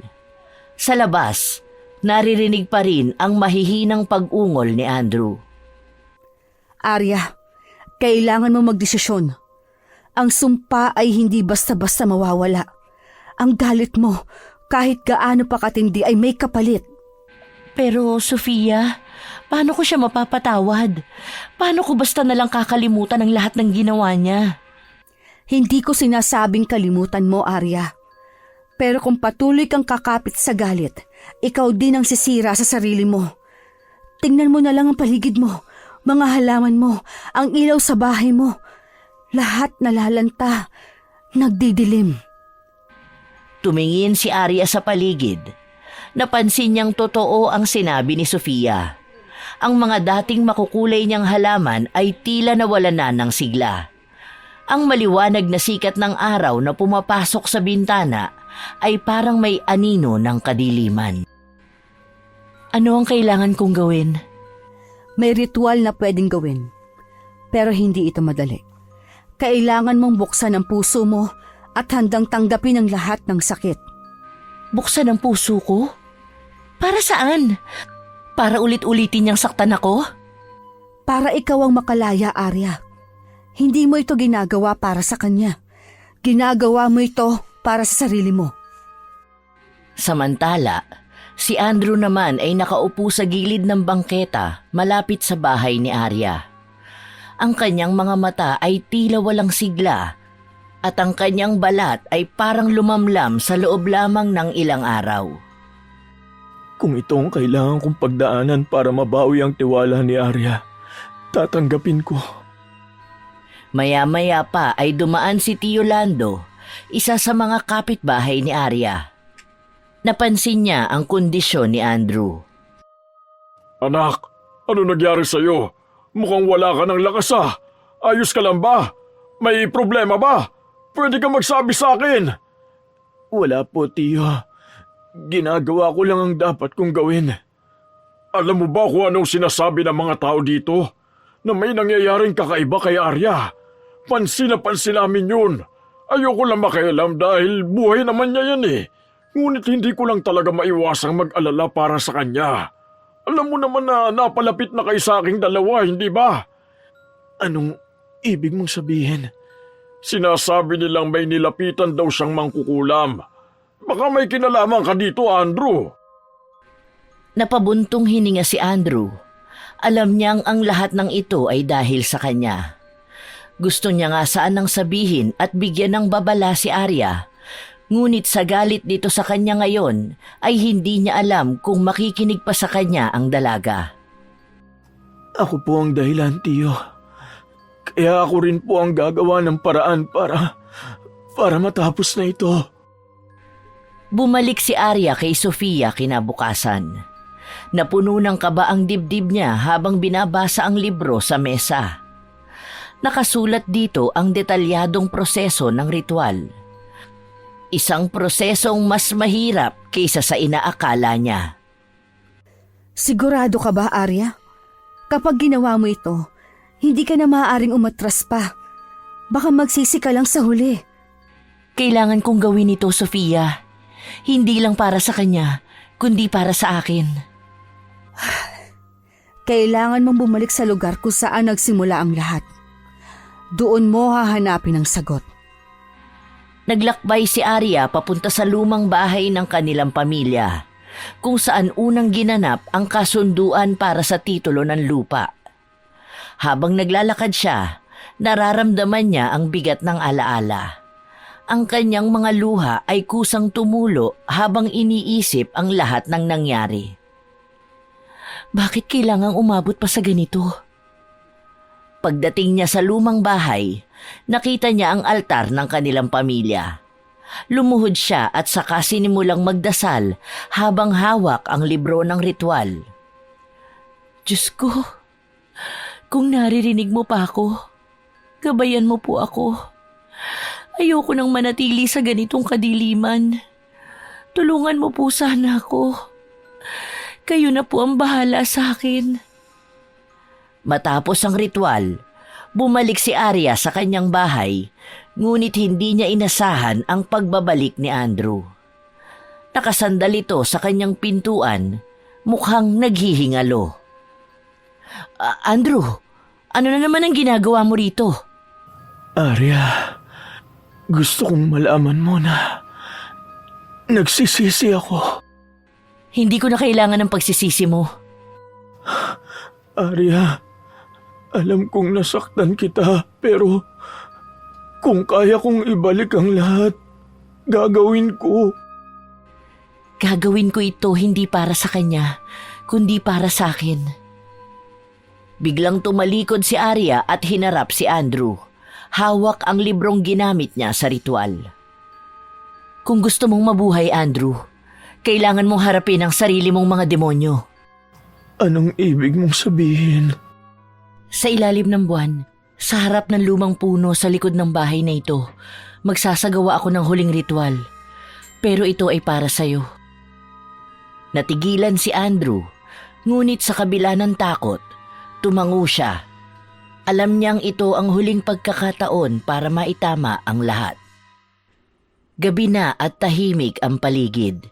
Sa labas, naririnig pa rin ang mahihinang pag-ungol ni Andrew. Arya, kailangan mo magdesisyon. Ang sumpa ay hindi basta-basta mawawala. Ang galit mo, kahit gaano pa katindi, ay may kapalit. Pero Sofia, paano ko siya mapapatawad? Paano ko basta nalang kakalimutan ang lahat ng ginawa niya? Hindi ko sinasabing kalimutan mo, Arya. Pero kung patuloy kang kakapit sa galit, ikaw din ang sisira sa sarili mo. Tingnan mo na lang ang paligid mo, mga halaman mo, ang ilaw sa bahay mo. Lahat nalalanta, nagdidilim. Tumingin si Arya sa paligid. Napansin niyang totoo ang sinabi ni Sofia. Ang mga dating makukulay niyang halaman ay tila nawalan na ng sigla. Ang maliwanag na sikat ng araw na pumapasok sa bintana ay parang may anino ng kadiliman. Ano ang kailangan kong gawin? May ritual na pwedeng gawin, pero hindi ito madali. Kailangan mong buksan ang puso mo at handang tanggapin ang lahat ng sakit. Buksan ang puso ko? Para saan? Para ulit-ulitin niyang saktan ako? Para ikaw ang makalaya, Arya. Hindi mo ito ginagawa para sa kanya. Ginagawa mo ito para sa sarili mo. Samantala, si Andrew naman ay nakaupo sa gilid ng bangketa malapit sa bahay ni Arya. Ang kanyang mga mata ay tila walang sigla at ang kanyang balat ay parang lumamlam sa loob lamang ng ilang araw. Kung ito ang kailangan kong pagdaanan para mabawi ang tiwala ni Arya, tatanggapin ko. Maya-maya pa ay dumaan si Tio Lando, isa sa mga kapitbahay ni Arya. Napansin niya ang kondisyon ni Andrew. Anak, ano nangyari sa'yo? Mukhang wala ka ng lakas ah. Ayos ka lang ba? May problema ba? Pwede ka magsabi sa akin. Wala po, tiyo. Ginagawa ko lang ang dapat kong gawin. Alam mo ba kung anong sinasabi ng mga tao dito? Na may nangyayaring kakaiba kay Arya. Pansin na pansin namin yun. Ayoko lang makialam dahil buhay naman niya yan eh. Ngunit hindi ko lang talaga maiwasang mag-alala para sa kanya. Alam mo naman na napalapit na kayo sa aking dalawa, hindi ba? Anong ibig mong sabihin? Sinasabi nilang may nilapitan daw siyang mangkukulam. Baka may kinalaman ka dito, Andrew. Napabuntong hininga si Andrew. Alam niyang ang lahat ng ito ay dahil sa kanya. Gusto niya nga saan nang sabihin at bigyan ng babala si Arya. Ngunit sa galit dito sa kanya ngayon ay hindi niya alam kung makikinig pa sa kanya ang dalaga. Ako po ang dahilan, tiyo. Kaya ako rin po ang gagawa ng paraan para matapos na ito. Bumalik si Arya kay Sofia kinabukasan. Napuno ng kaba ang dibdib niya habang binabasa ang libro sa mesa. Nakasulat dito ang detalyadong proseso ng ritual. Isang prosesong mas mahirap kaysa sa inaakala niya. Sigurado ka ba, Arya? Kapag ginawa mo ito, hindi ka na maaaring umatras pa. Baka magsisi ka lang sa huli. Kailangan kong gawin ito, Sofia. Hindi lang para sa kanya, kundi para sa akin. Kailangan mong bumalik sa lugar kung saan nagsimula ang lahat. Doon mo hahanapin ang sagot. Naglakbay si Arya papunta sa lumang bahay ng kanilang pamilya, kung saan unang ginanap ang kasunduan para sa titulo ng lupa. Habang naglalakad siya, nararamdaman niya ang bigat ng alaala. Ang kanyang mga luha ay kusang tumulo habang iniisip ang lahat ng nangyari. Bakit kailangang umabot pa sa ganito? Pagdating niya sa lumang bahay, nakita niya ang altar ng kanilang pamilya. Lumuhod siya at saka sinimulang magdasal habang hawak ang libro ng ritual. Diyos ko, kung naririnig mo pa ako, gabayan mo po ako. Ayoko nang manatili sa ganitong kadiliman. Tulungan mo po sana ako. Kayo na po ang bahala sa akin. Matapos ang ritual, bumalik si Arya sa kanyang bahay, ngunit hindi niya inasahan ang pagbabalik ni Andrew. Nakasandal ito sa kanyang pintuan, mukhang naghihingalo. Andrew, ano na naman ang ginagawa mo rito? Arya, gusto kong malaman mo na nagsisisi ako. Hindi ko na kailangan ng pagsisisi mo. Arya, alam kong nasaktan kita, pero kung kaya kong ibalik ang lahat, gagawin ko. Gagawin ko ito hindi para sa kanya, kundi para sa akin. Biglang tumalikod si Arya at hinarap si Andrew. Hawak ang librong ginamit niya sa ritual. Kung gusto mong mabuhay, Andrew, kailangan mong harapin ang sarili mong mga demonyo. Anong ibig mong sabihin? Sa ilalim ng buwan, sa harap ng lumang puno sa likod ng bahay na ito, magsasagawa ako ng huling ritual. Pero ito ay para sa'yo. Natigilan si Andrew, ngunit sa kabila ng takot, tumango siya. Alam niyang ito ang huling pagkakataon para maitama ang lahat. Gabi na at tahimik ang paligid.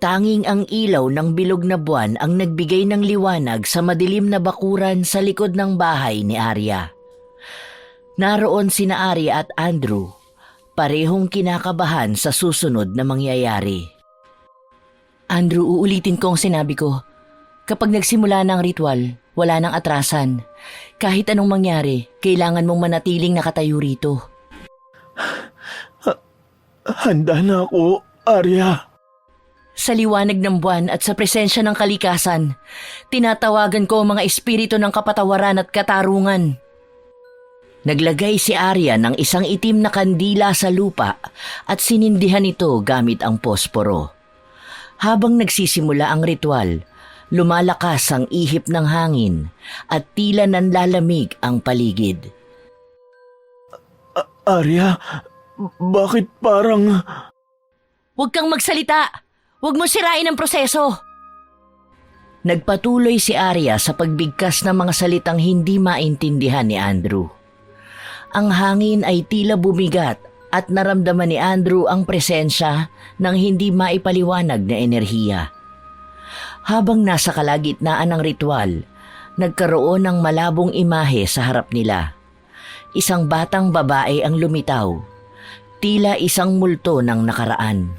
Tanging ang ilaw ng bilog na buwan ang nagbigay ng liwanag sa madilim na bakuran sa likod ng bahay ni Arya. Naroon sina Arya at Andrew, parehong kinakabahan sa susunod na mangyayari. Andrew, uulitin ko ang sinabi ko. Kapag nagsimula na ang ritual, wala nang atrasan. Kahit anong mangyari, kailangan mong manatiling nakatayo rito. Handa na ako, Arya. Sa liwanag ng buwan at sa presensya ng kalikasan, tinatawagan ko ang mga espiritu ng kapatawaran at katarungan. Naglagay si Arya ng isang itim na kandila sa lupa at sinindihan ito gamit ang posporo. Habang nagsisimula ang ritual, Lumalakas ang ihip ng hangin at tila nanlalamig ang paligid. Arya, bakit parang... Huwag kang magsalita! Huwag mo sirain ang proseso! Nagpatuloy si Arya sa pagbigkas ng mga salitang hindi maintindihan ni Andrew. Ang hangin ay tila bumigat at naramdaman ni Andrew ang presensya ng hindi maipaliwanag na enerhiya. Habang nasa kalagitnaan ng ritual, nagkaroon ng malabong imahe sa harap nila. Isang batang babae ang lumitaw, tila isang multo ng nakaraan.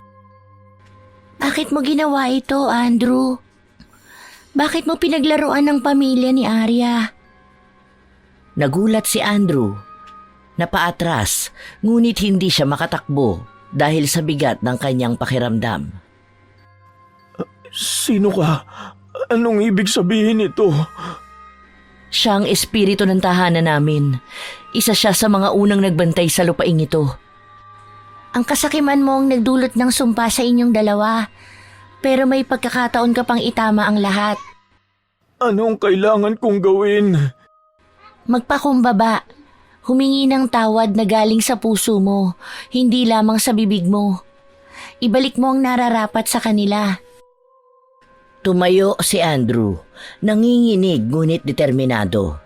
Bakit mo ginawa ito, Andrew? Bakit mo pinaglaruan ng pamilya ni Arya? Nagulat si Andrew. Napaatras, ngunit hindi siya makatakbo dahil sa bigat ng kanyang pakiramdam. Sino ka? Anong ibig sabihin ito? Siya ang espiritu ng tahanan namin. Isa siya sa mga unang nagbantay sa lupaing ito. Ang kasakiman mo ang nagdulot ng sumpa sa inyong dalawa, pero may pagkakataon ka pang itama ang lahat. Anong kailangan kong gawin? Magpakumbaba. Humingi ng tawad na galing sa puso mo, hindi lamang sa bibig mo. Ibalik mo ang nararapat sa kanila. Tumayo si Andrew, nanginginig ngunit determinado.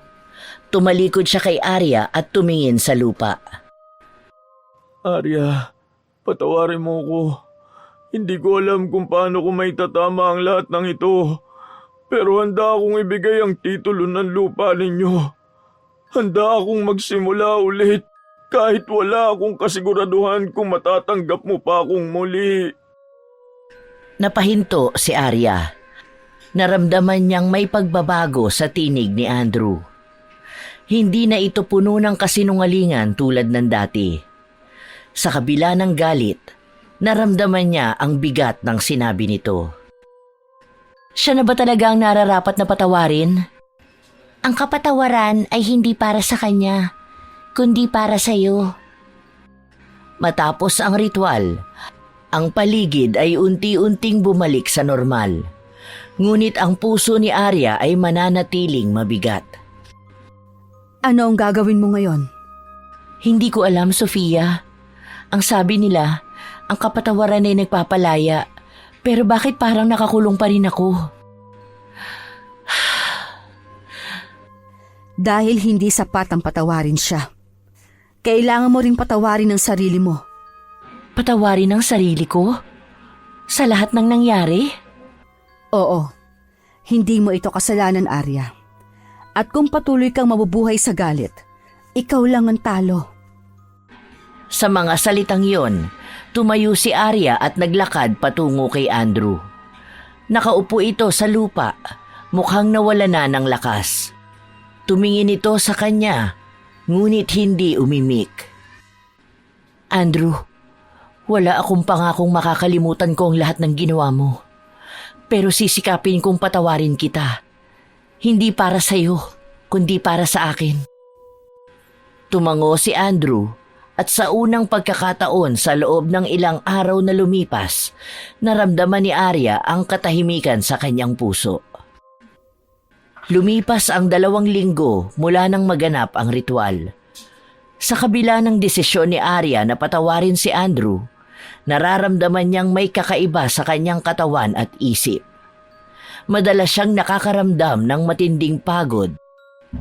Tumalikod siya kay Arya at tumingin sa lupa. Arya, patawarin mo ko. Hindi ko alam kung paano ko may tatama ang lahat ng ito. Pero handa akong ibigay ang titulo ng lupa ninyo. Handa akong magsimula ulit kahit wala akong kasiguraduhan kung matatanggap mo pa akong muli. Napahinto si Arya. Naramdaman niyang may pagbabago sa tinig ni Andrew. Hindi na ito puno ng kasinungalingan tulad ng dati. Sa kabila ng galit, naramdaman niya ang bigat ng sinabi nito. Siya na ba talaga ang nararapat na patawarin? Ang kapatawaran ay hindi para sa kanya, kundi para sa iyo. Matapos ang ritual, ang paligid ay unti-unting bumalik sa normal. Ngunit ang puso ni Arya ay mananatiling mabigat. Ano ang gagawin mo ngayon? Hindi ko alam, Sofia. Ang sabi nila, ang kapatawaran ay nagpapalaya. Pero bakit parang nakakulong pa rin ako? Dahil hindi sapat ang patawarin siya. Kailangan mo ring patawarin ang sarili mo. Patawarin ang sarili ko? Sa lahat ng nangyari? Oo, hindi mo ito kasalanan, Arya. At kung patuloy kang mabubuhay sa galit, ikaw lang ang talo. Sa mga salitang yon, tumayo si Arya at naglakad patungo kay Andrew. Nakaupo ito sa lupa, mukhang nawala na ng lakas. Tumingin ito sa kanya, ngunit hindi umimik. Andrew, wala akong pangakong makakalimutan ko ang lahat ng ginawa mo. Pero sisikapin kong patawarin kita. Hindi para sa iyo, kundi para sa akin. Tumango si Andrew at sa unang pagkakataon sa loob ng ilang araw na lumipas, naramdaman ni Arya ang katahimikan sa kanyang puso. Lumipas ang 2 linggo mula nang maganap ang ritual. Sa kabila ng desisyon ni Arya na patawarin si Andrew, nararamdaman niyang may kakaiba sa kanyang katawan at isip. Madalas siyang nakakaramdam ng matinding pagod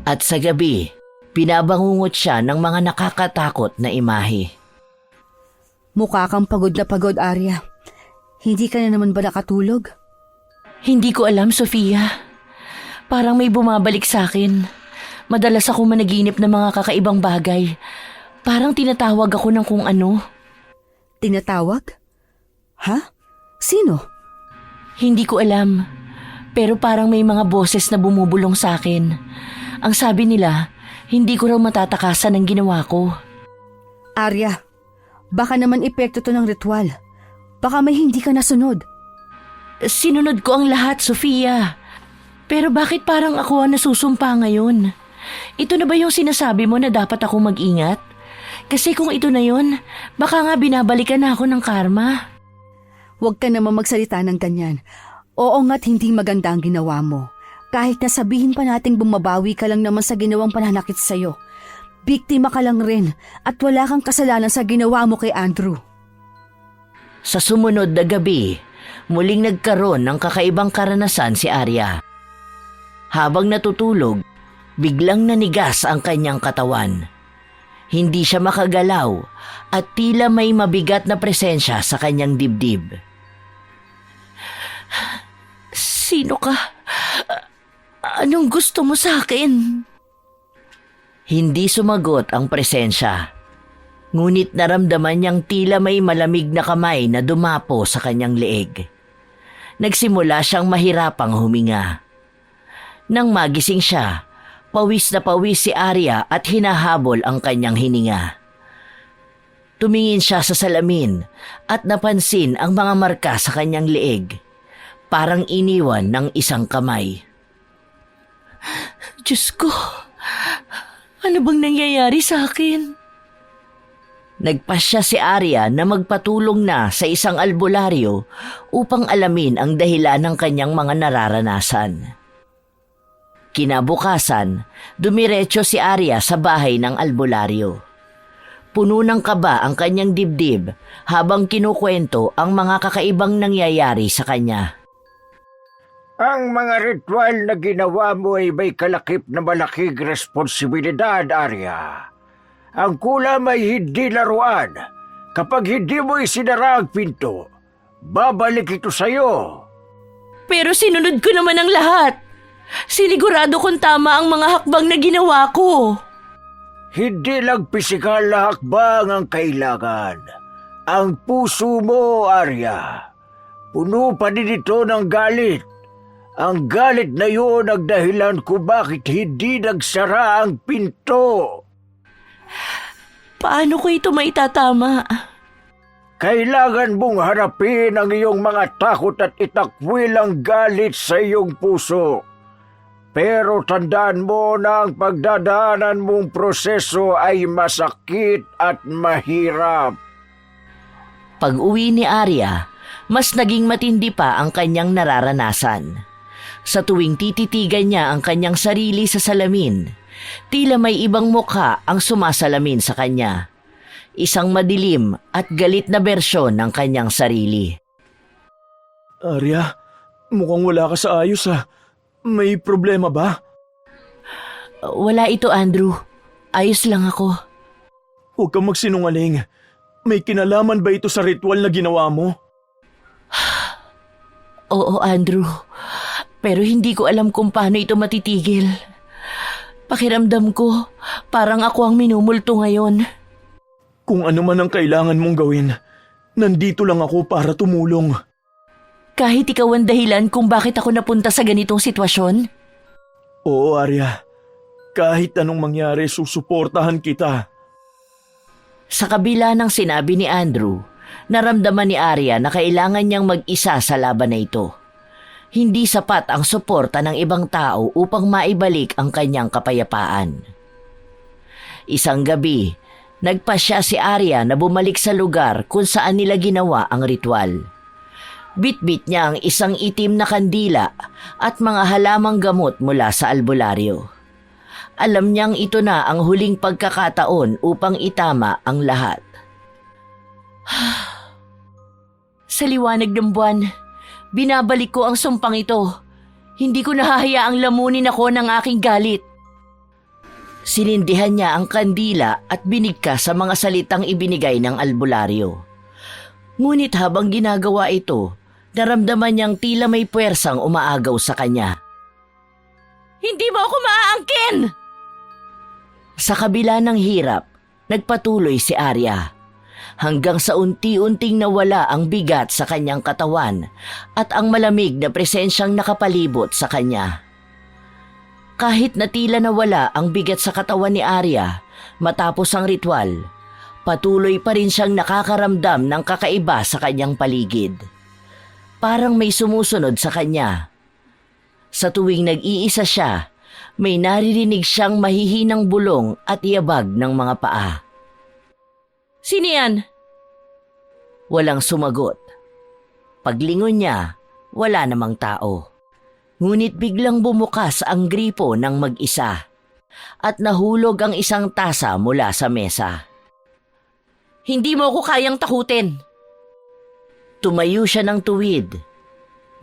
at sa gabi, pinabangungot siya ng mga nakakatakot na imahe. Mukha kang pagod na pagod, Arya. Hindi ka na naman ba nakatulog? Hindi ko alam, Sofia. Parang may bumabalik sa akin. Madalas ako managinip ng mga kakaibang bagay. Parang tinatawag ako ng kung ano. Tinatawag? Ha? Sino? Hindi ko alam. Pero parang may mga boses na bumubulong sa akin. Ang sabi nila, hindi ko raw matatakasan ang ginawa ko. Arya, baka naman epekto to ng ritual. Baka may hindi ka nasunod. Sinunod ko ang lahat, Sofia. Pero bakit parang ako ang nasusumpa ngayon? Ito na ba yung sinasabi mo na dapat ako mag-ingat? Kasi kung ito na yun, baka nga binabalikan na ako ng karma. Huwag ka naman magsalita ng ganyan. Oo nga't hindi maganda ang ginawa mo. Kahit na sabihin pa nating bumabawi ka lang naman sa ginawang pananakit sa'yo. Biktima ka lang rin at wala kang kasalanan sa ginawa mo kay Andrew. Sa sumunod na gabi, muling nagkaroon ng kakaibang karanasan si Arya. Habang natutulog, biglang nanigas ang kanyang katawan. Hindi siya makagalaw at tila may mabigat na presensya sa kanyang dibdib. Sino ka? Anong gusto mo sa akin? Hindi sumagot ang presensya. Ngunit naramdaman niyang tila may malamig na kamay na dumapo sa kanyang leeg. Nagsimula siyang mahirapang huminga. Nang magising siya, pawis na pawis si Arya at hinahabol ang kanyang hininga. Tumingin siya sa salamin at napansin ang mga marka sa kanyang leeg, parang iniwan ng isang kamay. Diyos ko, ano bang nangyayari sa akin? Nagpasya si Arya na magpatulong na sa isang albularyo upang alamin ang dahilan ng kanyang mga nararanasan. Kinabukasan, dumiretso si Arya sa bahay ng albularyo. Puno ng kaba ang kanyang dibdib habang kinukwento ang mga kakaibang nangyayari sa kanya. Ang mga ritual na ginawa mo ay may kalakip na malaking responsibilidad, Arya. Ang kulam ay hindi laruan. Kapag hindi mo isinara ang pinto, babalik ito sa'yo. Pero sinunod ko naman ang lahat. Sinigurado kong tama ang mga hakbang na ginawa ko. Hindi lang pisikal na hakbang ang kailangan. Ang puso mo, Arya. Puno pa din ito ng galit. Ang galit na yun ang dahilan kung bakit hindi nagsara ang pinto. Paano ko ito maitatama? Kailangan mong harapin ang iyong mga takot at itakwil ang galit sa iyong puso. Pero tandaan mo na ang pagdadaanan mong proseso ay masakit at mahirap. Pag-uwi ni Arya, mas naging matindi pa ang kanyang nararanasan. Sa tuwing tititigan niya ang kanyang sarili sa salamin, tila may ibang mukha ang sumasalamin sa kanya. Isang madilim at galit na bersyon ng kanyang sarili. Arya, mukhang wala ka sa ayos ha. May problema ba? Wala ito, Andrew. Ayos lang ako. Huwag kang magsinungaling. May kinalaman ba ito sa ritual na ginawa mo? Oo, Andrew. Pero hindi ko alam kung paano ito matitigil. Pakiramdam ko, parang ako ang minumulto ngayon. Kung ano man ang kailangan mong gawin, nandito lang ako para tumulong. Kahit ikaw ang dahilan kung bakit ako napunta sa ganitong sitwasyon? Oo, Arya. Kahit anong mangyari, susuportahan kita. Sa kabila ng sinabi ni Andrew, naramdaman ni Arya na kailangan niyang mag-isa sa laban na ito. Hindi sapat ang suporta ng ibang tao upang maibalik ang kanyang kapayapaan. Isang gabi, nagpasya si Arya na bumalik sa lugar kung saan nila ginawa ang ritual. Bitbit niya ang isang itim na kandila at mga halamang gamot mula sa albularyo. Alam niyang ito na ang huling pagkakataon upang itama ang lahat. Sa liwanag ng buwan, binabalik ko ang sumpang ito. Hindi ko nahahayaang lamunin ako ng aking galit. Sinindihan niya ang kandila at binigkas sa mga salitang ibinigay ng albularyo. Ngunit habang ginagawa ito, naramdaman niyang tila may puwersang umaagaw sa kanya. Hindi mo ako maaangkin! Sa kabila ng hirap, nagpatuloy si Arya. Hanggang sa unti-unting nawala ang bigat sa kanyang katawan at ang malamig na presensyang nakapalibot sa kanya. Kahit na tila nawala ang bigat sa katawan ni Arya matapos ang ritual, patuloy pa rin siyang nakakaramdam ng kakaiba sa kanyang paligid. Parang may sumusunod sa kanya. Sa tuwing nag-iisa siya, may naririnig siyang mahihinang bulong at iabag ng mga paa. Sino yan? Walang sumagot. Paglingon niya, wala namang tao. Ngunit biglang bumukas ang gripo ng mag-isa at nahulog ang isang tasa mula sa mesa. Hindi mo ako kayang takutin. Tumayo siya ng tuwid.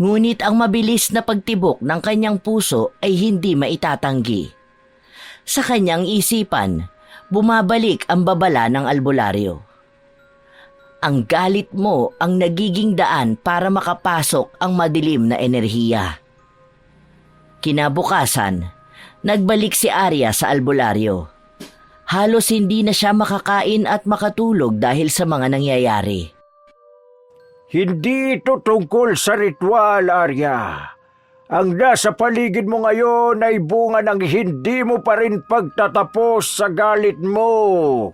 Ngunit ang mabilis na pagtibok ng kanyang puso ay hindi maitatanggi. Sa kanyang isipan, bumabalik ang babala ng albularyo. Ang galit mo ang nagiging daan para makapasok ang madilim na enerhiya. Kinabukasan, nagbalik si Arya sa albularyo. Halos hindi na siya makakain at makatulog dahil sa mga nangyayari. Hindi ito tungkol sa ritual, Arya. Ang nasa paligid mo ngayon ay bunga ng hindi mo pa rin pagtatapos sa galit mo.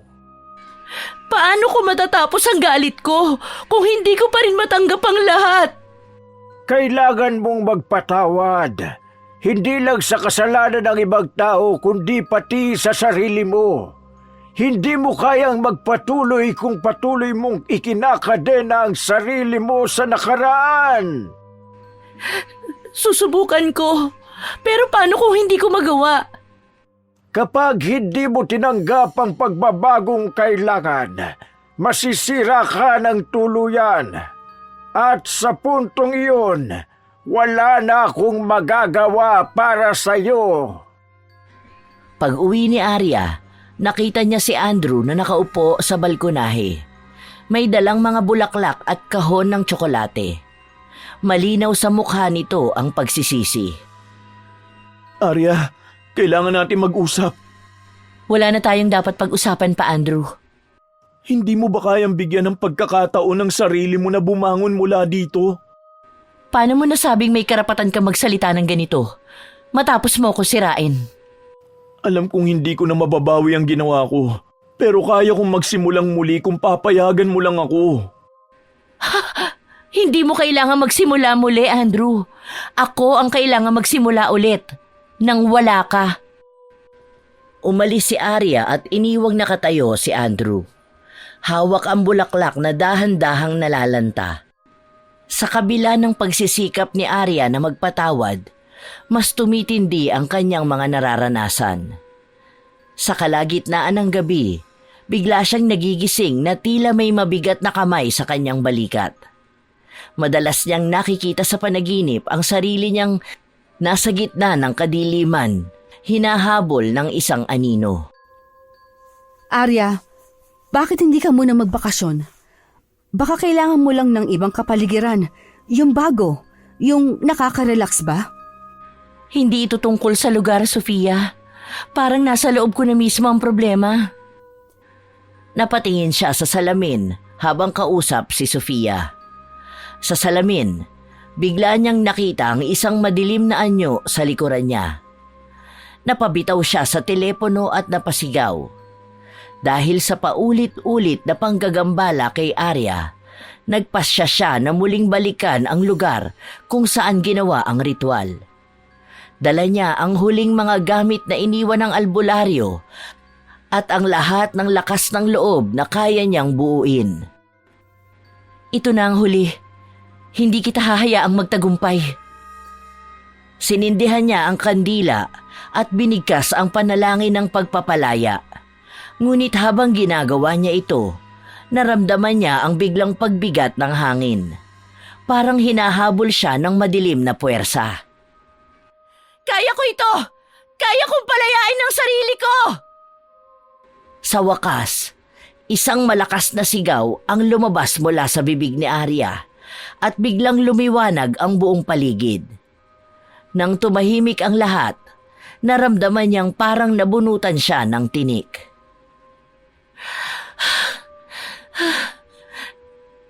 Paano ko matatapos ang galit ko kung hindi ko pa rin matanggap ang lahat? Kailangan mong magpatawad. Hindi lang sa kasalanan ng ibang tao, kundi pati sa sarili mo. Hindi mo kayang magpatuloy kung patuloy mong ikinakadena ang sarili mo sa nakaraan. Susubukan ko. Pero paano kung hindi ko magawa? Kapag hindi mo tinanggap ang pagbabagong kailangan, masisira ka ng tuluyan. At sa puntong iyon, wala na akong magagawa para sa'yo. Pag-uwi ni Arya, nakita niya si Andrew na nakaupo sa balkonahe. May dalang mga bulaklak at kahon ng tsokolate. Malinaw sa mukha nito ang pagsisisi. Arya, kailangan natin mag-usap. Wala na tayong dapat pag-usapan pa, Andrew. Hindi mo ba kayang bigyan ng pagkakataon ng sarili mo na bumangon mula dito? Paano mo nasabing may karapatan ka magsalita ng ganito? Matapos mo ako sirain. Alam kong hindi ko na mababawi ang ginawa ko. Pero kaya kong magsimulang muli kung papayagan mo lang ako. Hindi mo kailangan magsimula muli, Andrew. Ako ang kailangan magsimula ulit. Nang wala ka. Umalis si Arya at iniwang nakatayo si Andrew. Hawak ang bulaklak na dahan-dahang nalalanta. Sa kabila ng pagsisikap ni Arya na magpatawad, mas tumitindi ang kanyang mga nararanasan. Sa kalagitnaan ng gabi, bigla siyang nagigising na tila may mabigat na kamay sa kanyang balikat. Madalas niyang nakikita sa panaginip ang sarili niyang nasa gitna ng kadiliman, hinahabol ng isang anino. Arya, bakit hindi ka muna magbakasyon? Baka kailangan mo lang ng ibang kapaligiran, yung bago, yung nakaka-relax ba? Hindi ito tungkol sa lugar, Sofia. Parang nasa loob ko na mismo ang problema. Napatingin siya sa salamin habang kausap si Sofia. Sa salamin, bigla niyang nakita ang isang madilim na anyo sa likuran niya. Napabitaw siya sa telepono at napasigaw. Dahil sa paulit-ulit na panggagambala kay Arya, nagpasya siya na muling balikan ang lugar kung saan ginawa ang ritual. Dala niya ang huling mga gamit na iniwan ng albularyo at ang lahat ng lakas ng loob na kaya niyang buuin. Ito na ang huli. Hindi kita hahayaang magtagumpay. Sinindihan niya ang kandila at binigkas ang panalangin ng pagpapalaya. Ngunit habang ginagawa niya ito, naramdaman niya ang biglang pagbigat ng hangin. Parang hinahabol siya ng madilim na puwersa. Kaya ko ito! Kaya kong palayain ang sarili ko! Sa wakas, isang malakas na sigaw ang lumabas mula sa bibig ni Arya at biglang lumiwanag ang buong paligid. Nang tumahimik ang lahat, naramdaman niyang parang nabunutan siya ng tinik.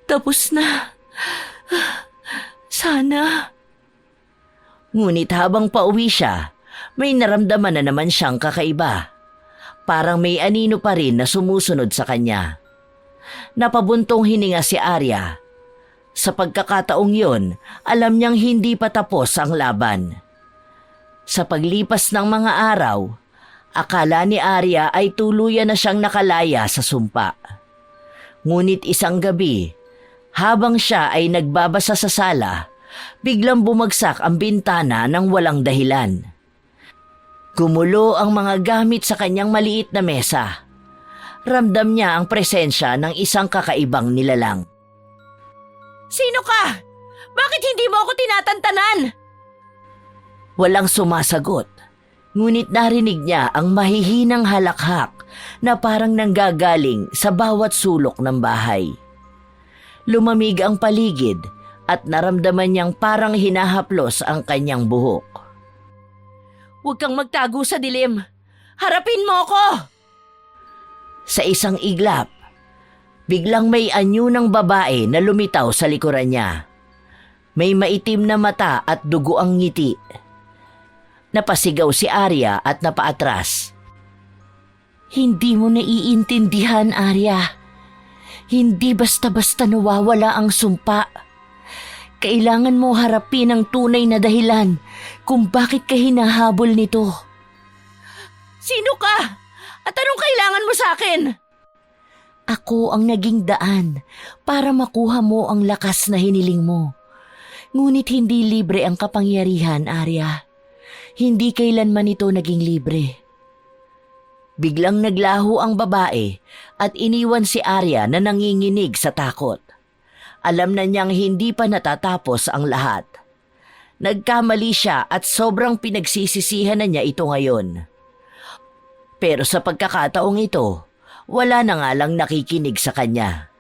Tapos na. Sana. Ngunit habang pauwi siya, may naramdaman na naman siyang kakaiba. Parang may anino pa rin na sumusunod sa kanya. Napabuntong hininga si Arya. Sa pagkakataong yon, alam niyang hindi pa tapos ang laban. Sa paglipas ng mga araw, akala ni Arya ay tuluyan na siyang nakalaya sa sumpa. Ngunit isang gabi, habang siya ay nagbabasa sa sala, biglang bumagsak ang bintana ng walang dahilan. Gumulo ang mga gamit sa kanyang maliit na mesa. Ramdam niya ang presensya ng isang kakaibang nilalang. "Sino ka? Bakit hindi mo ako tinatantanan?" Walang sumasagot, ngunit narinig niya ang mahihinang halakhak na parang nanggagaling sa bawat sulok ng bahay. Lumamig ang paligid at naramdaman niyang parang hinahaplos ang kanyang buhok. "Huwag kang magtago sa dilim! Harapin mo ako!" Sa isang iglap, biglang may anyo ng babae na lumitaw sa likuran niya. May maitim na mata at dugo ang ngiti. Napasigaw si Arya at napaatras. "Hindi mo naiintindihan, Arya. Hindi basta-basta nawawala ang sumpa. Kailangan mo harapin ang tunay na dahilan kung bakit ka hinahabol nito." "Sino ka? At anong kailangan mo sa akin?" "Ako ang naging daan para makuha mo ang lakas na hiniling mo. Ngunit hindi libre ang kapangyarihan, Arya. Hindi kailanman ito naging libre." Biglang naglaho ang babae at iniwan si Arya na nanginginig sa takot. Alam na niyang hindi pa natatapos ang lahat. Nagkamali siya at sobrang pinagsisisihan na niya ito ngayon. Pero sa pagkakataong ito, wala na nga lang nakikinig sa kanya.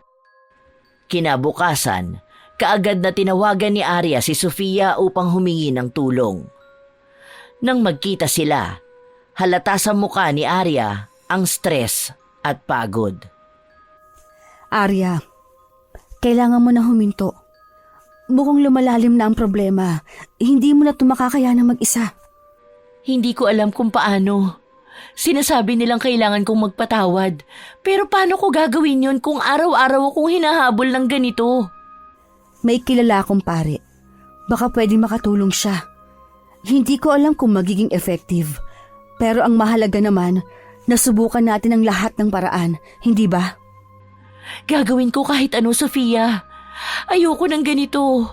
Kinabukasan, kaagad na tinawagan ni Arya si Sofia upang humingi ng tulong. Nang magkita sila, halata sa mukha ni Arya ang stress at pagod. Arya, kailangan mo na huminto. Mukhang lumalalim na ang problema. Hindi mo na ito makakayanan mag-isa. Hindi ko alam kung paano. Sinasabi nilang kailangan kong magpatawad. Pero paano ko gagawin yon kung araw-araw akong hinahabol ng ganito? May kilala akong pare. Baka pwedeng makatulong siya. Hindi ko alam kung magiging effective. Pero ang mahalaga naman, nasubukan natin ang lahat ng paraan, hindi ba? Gagawin ko kahit ano, Sofia. Ayoko ng ganito.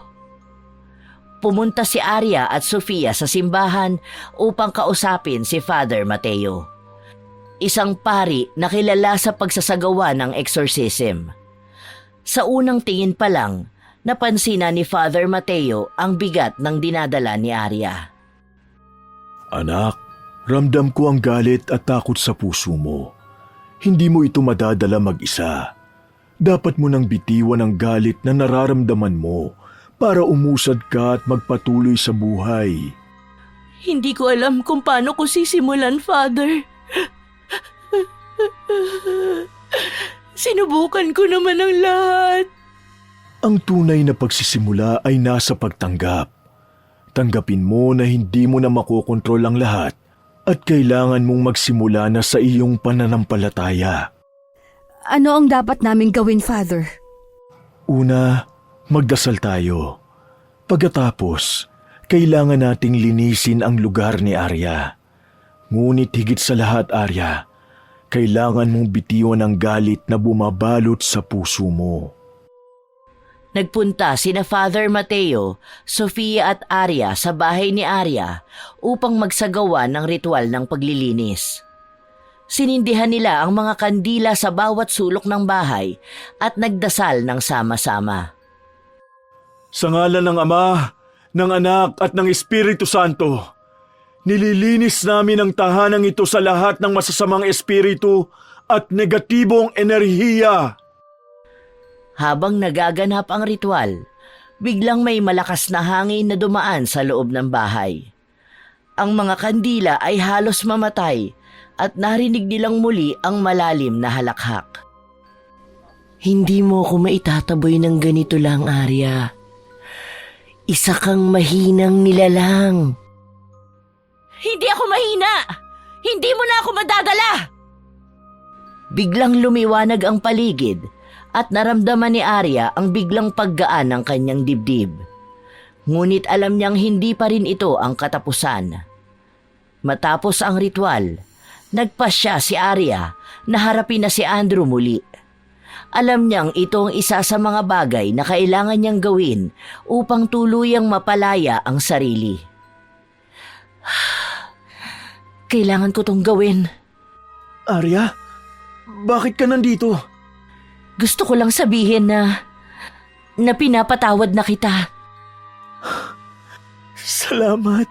Pumunta si Arya at Sofia sa simbahan upang kausapin si Father Mateo. Isang pari na kilala sa pagsasagawa ng exorcism. Sa unang tingin pa lang, napansin na ni Father Mateo ang bigat ng dinadala ni Arya. Anak, ramdam ko ang galit at takot sa puso mo. Hindi mo ito madadala mag-isa. Dapat mo nang bitiwan ang galit na nararamdaman mo para umusad ka at magpatuloy sa buhay. Hindi ko alam kung paano ko sisimulan, Father. Sinubukan ko naman ang lahat. Ang tunay na pagsisimula ay nasa pagtanggap. Tanggapin mo na hindi mo na makokontrol ang lahat at kailangan mong magsimula na sa iyong pananampalataya. Ano ang dapat naming gawin, Father? Una, magdasal tayo. Pagkatapos, kailangan nating linisin ang lugar ni Arya. Ngunit higit sa lahat, Arya, kailangan mong bitiwan ang galit na bumabalot sa puso mo. Nagpunta sina Father Mateo, Sofia at Arya sa bahay ni Arya upang magsagawa ng ritual ng paglilinis. Sinindihan nila ang mga kandila sa bawat sulok ng bahay at nagdasal ng sama-sama. Sa ngalan ng Ama, ng Anak at ng Espiritu Santo, nililinis namin ang tahanang ito sa lahat ng masasamang espiritu at negatibong enerhiya. Habang nagaganap ang ritual, biglang may malakas na hangin na dumaan sa loob ng bahay. Ang mga kandila ay halos mamatay at narinig nilang muli ang malalim na halakhak. Hindi mo ako maitataboy ng ganito lang, Arya. Isa kang mahinang nilalang. Hindi ako mahina! Hindi mo na ako madadala! Biglang lumiwanag ang paligid at naramdaman ni Arya ang biglang paggaan ng kanyang dibdib. Ngunit alam niyang hindi pa rin ito ang katapusan. Matapos ang ritual, nagpasya si Arya na harapin na si Andrew muli. Alam niyang ito ang isa sa mga bagay na kailangan niyang gawin upang tuluyang mapalaya ang sarili. Kailangan ko tong gawin. Arya, bakit ka nandito? Gusto ko lang sabihin na pinapatawad na kita. Salamat.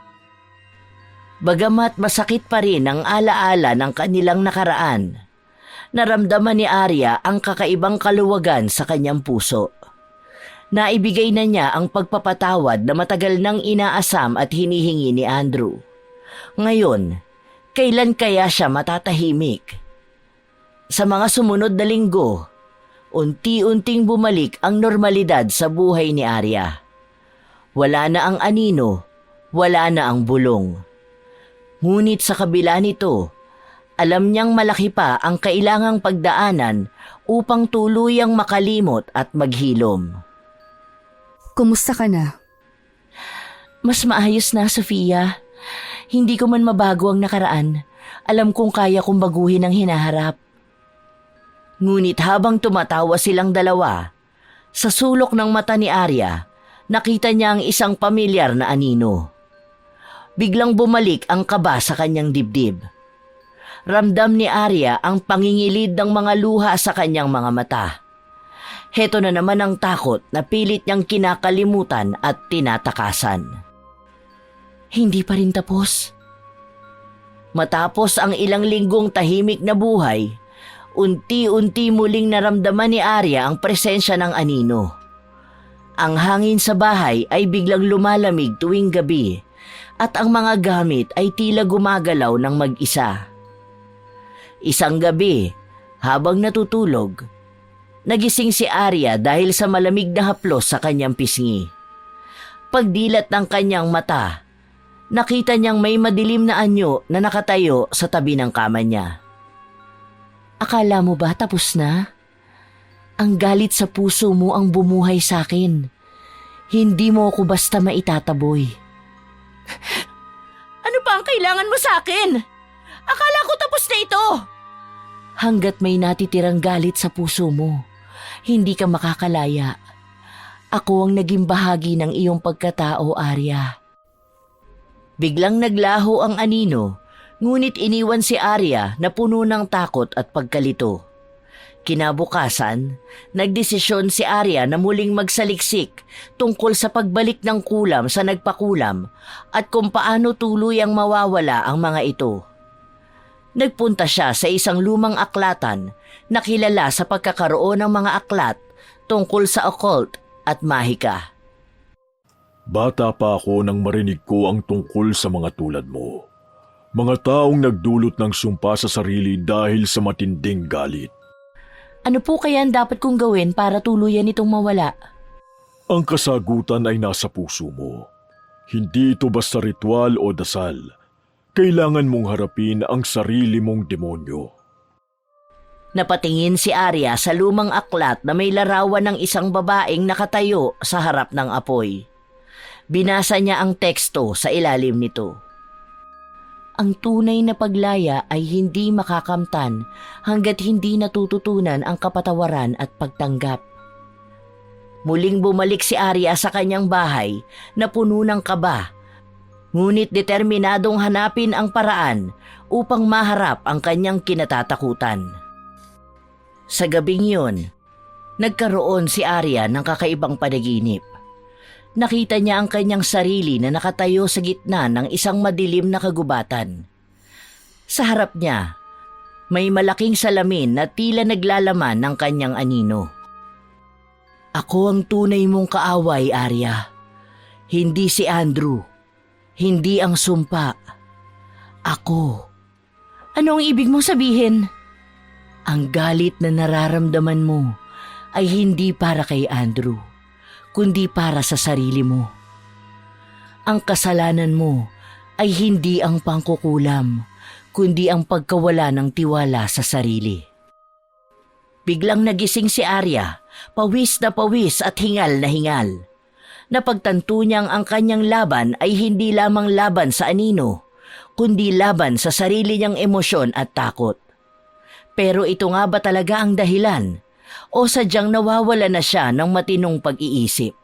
Bagamat masakit pa rin ang alaala ng kanilang nakaraan, naramdaman ni Arya ang kakaibang kaluwagan sa kanyang puso. Naibigay na niya ang pagpapatawad na matagal nang inaasam at hinihingi ni Andrew. Ngayon, kailan kaya siya matatahimik? Sa mga sumunod na linggo, unti-unting bumalik ang normalidad sa buhay ni Arya. Wala na ang anino, wala na ang bulong. Ngunit sa kabila nito, alam niyang malaki pa ang kailangang pagdaanan upang tuluyang makalimot at maghilom. Kumusta ka na? Mas maayos na, Sofia. Hindi ko man mabago ang nakaraan. Alam kong kaya kong baguhin ang hinaharap. Ngunit habang tumatawa silang dalawa, sa sulok ng mata ni Arya, nakita niya ang isang pamilyar na anino. Biglang bumalik ang kaba sa kanyang dibdib. Ramdam ni Arya ang pangingilid ng mga luha sa kanyang mga mata. Heto na naman ang takot na pilit niyang kinakalimutan at tinatakasan. Hindi pa rin tapos. Matapos ang ilang linggong tahimik na buhay, unti-unti muling naramdaman ni Arya ang presensya ng anino. Ang hangin sa bahay ay biglang lumalamig tuwing gabi at ang mga gamit ay tila gumagalaw ng mag-isa. Isang gabi, habang natutulog, nagising si Arya dahil sa malamig na haplos sa kanyang pisngi. Pagdilat ng kanyang mata, nakita niyang may madilim na anyo na nakatayo sa tabi ng kama niya. Akala mo ba tapos na? Ang galit sa puso mo ang bumuhay sa akin. Hindi mo ako basta maitataboy. Ano pa ang kailangan mo sa akin? Akala ko tapos na ito. Hanggat may natitirang galit sa puso mo, hindi ka makakalaya. Ako ang naging bahagi ng iyong pagkatao, Arya. Biglang naglaho ang anino, ngunit iniwan si Arya na puno ng takot at pagkalito. Kinabukasan, nagdesisyon si Arya na muling magsaliksik tungkol sa pagbalik ng kulam sa nagpakulam at kung paano tuluyang mawawala ang mga ito. Nagpunta siya sa isang lumang aklatan na kilala sa pagkakaroon ng mga aklat tungkol sa occult at mahika. Bata pa ako nang marinig ko ang tungkol sa mga tulad mo. Mga taong nagdulot ng sumpa sa sarili dahil sa matinding galit. Ano po kaya ang dapat kong gawin para tuluyan itong mawala? Ang kasagutan ay nasa puso mo. Hindi ito basta ritual o dasal. Kailangan mong harapin ang sarili mong demonyo. Napatingin si Arya sa lumang aklat na may larawan ng isang babaeng nakatayo sa harap ng apoy. Binasa niya ang teksto sa ilalim nito. Ang tunay na paglaya ay hindi makakamtan hanggat hindi natututunan ang kapatawaran at pagtanggap. Muling bumalik si Arya sa kanyang bahay na puno ng kaba, ngunit determinadong hanapin ang paraan upang maharap ang kanyang kinatatakutan. Sa gabing yun, nagkaroon si Arya ng kakaibang panaginip. Nakita niya ang kanyang sarili na nakatayo sa gitna ng isang madilim na kagubatan. Sa harap niya, may malaking salamin na tila naglalaman ng kanyang anino. Ako ang tunay mong kaaway, Arya. Hindi si Andrew. Hindi ang sumpa. Ako. Ano ang ibig mong sabihin? Ang galit na nararamdaman mo ay hindi para kay Andrew, kundi para sa sarili mo. Ang kasalanan mo ay hindi ang pangkukulam, kundi ang pagkawala ng tiwala sa sarili. Biglang nagising si Arya, pawis na pawis at hingal na hingal. Napagtanto niyang ang kanyang laban ay hindi lamang laban sa anino, kundi laban sa sarili niyang emosyon at takot. Pero ito nga ba talaga ang dahilan? o sadyang nawawala na siya ng matinong pag-iisip.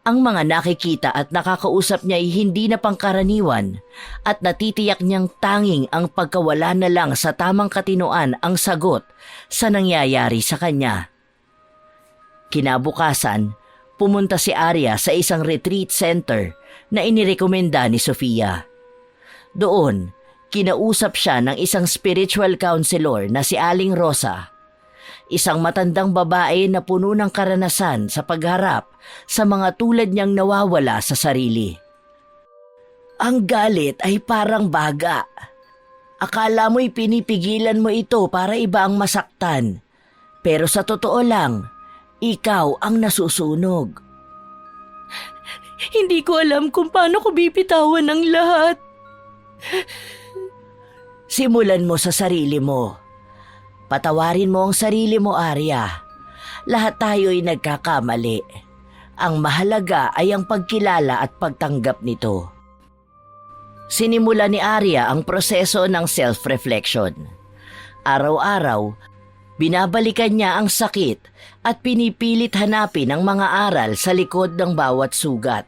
Ang mga nakikita at nakakausap niya ay hindi na pangkaraniwan at natitiyak niyang tanging ang pagkawala na lang sa tamang katinoan ang sagot sa nangyayari sa kanya. Kinabukasan, pumunta si Arya sa isang retreat center na inirekomenda ni Sofia. Doon, kinausap siya ng isang spiritual counselor na si Aling Rosa, isang matandang babae na puno ng karanasan sa pagharap sa mga tulad niyang nawawala sa sarili. Ang galit ay parang baga. Akala mo'y pinipigilan mo ito para iba ang masaktan. Pero sa totoo lang, ikaw ang nasusunog. Hindi ko alam kung paano ko bibitawan ang lahat. Simulan mo sa sarili mo. Patawarin mo ang sarili mo, Arya. Lahat tayo ay nagkakamali. Ang mahalaga ay ang pagkilala at pagtanggap nito. Sinimula ni Arya ang proseso ng self-reflection. Araw-araw, binabalikan niya ang sakit at pinipilit hanapin ang mga aral sa likod ng bawat sugat.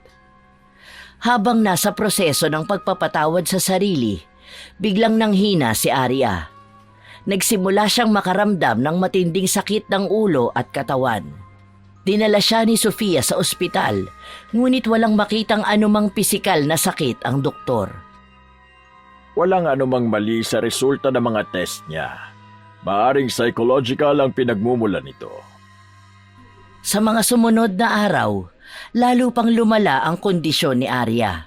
Habang nasa proseso ng pagpapatawad sa sarili, biglang nanghina si Arya. Nagsimula siyang makaramdam ng matinding sakit ng ulo at katawan. Dinala siya ni Sofia sa ospital, ngunit walang makitang anumang pisikal na sakit ang doktor. Walang anumang mali sa resulta ng mga test niya. Maaring psychological ang pinagmumulan nito. Sa mga sumunod na araw, lalo pang lumala ang kondisyon ni Arya.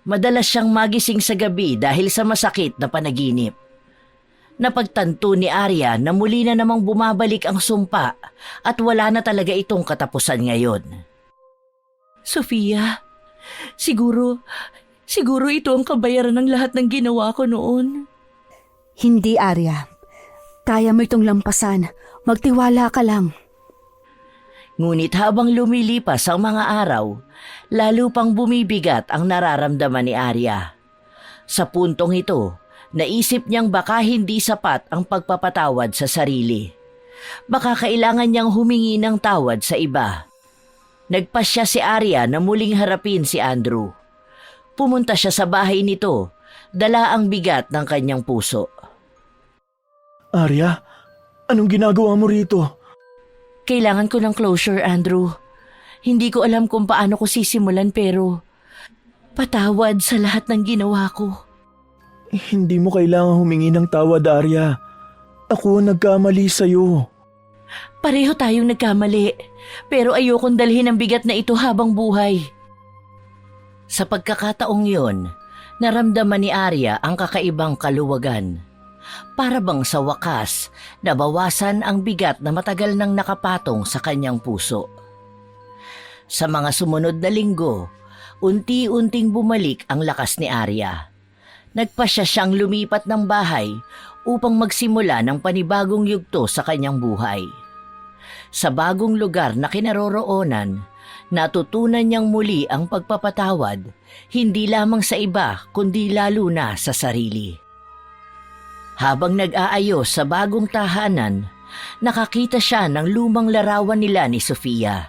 Madalas siyang magising sa gabi dahil sa masakit na panaginip. Napagtanto ni Arya na muli na namang bumabalik ang sumpa at wala na talaga itong katapusan ngayon. Sofia, siguro ito ang kabayaran ng lahat ng ginawa ko noon. Hindi, Arya. Kaya mo itong lampasan. Magtiwala ka lang. Ngunit habang lumilipas ang mga araw, lalo pang bumibigat ang nararamdaman ni Arya. Sa puntong ito, naisip niyang baka hindi sapat ang pagpapatawad sa sarili. Baka kailangan niyang humingi ng tawad sa iba. Nagpasya si Arya na muling harapin si Andrew. Pumunta siya sa bahay nito, dala ang bigat ng kanyang puso. Arya, anong ginagawa mo rito? Kailangan ko ng closure, Andrew. Hindi ko alam kung paano ko sisimulan pero patawad sa lahat ng ginawa ko. Hindi mo kailangang humingi ng tawad, Arya. Ako nagkamali sa'yo. Pareho tayong nagkamali, pero ayokong dalhin ang bigat na ito habang buhay. Sa pagkakataong yon, naramdaman ni Arya ang kakaibang kaluwagan. Para bang sa wakas, nabawasan ang bigat na matagal nang nakapatong sa kanyang puso. Sa mga sumunod na linggo, unti-unting bumalik ang lakas ni Arya. Nagpasya siyang lumipat ng bahay upang magsimula ng panibagong yugto sa kanyang buhay. Sa bagong lugar na kinaroroonan, natutunan niyang muli ang pagpapatawad, hindi lamang sa iba kundi lalo na sa sarili. Habang nag-aayos sa bagong tahanan, nakakita siya ng lumang larawan nila ni Sofia.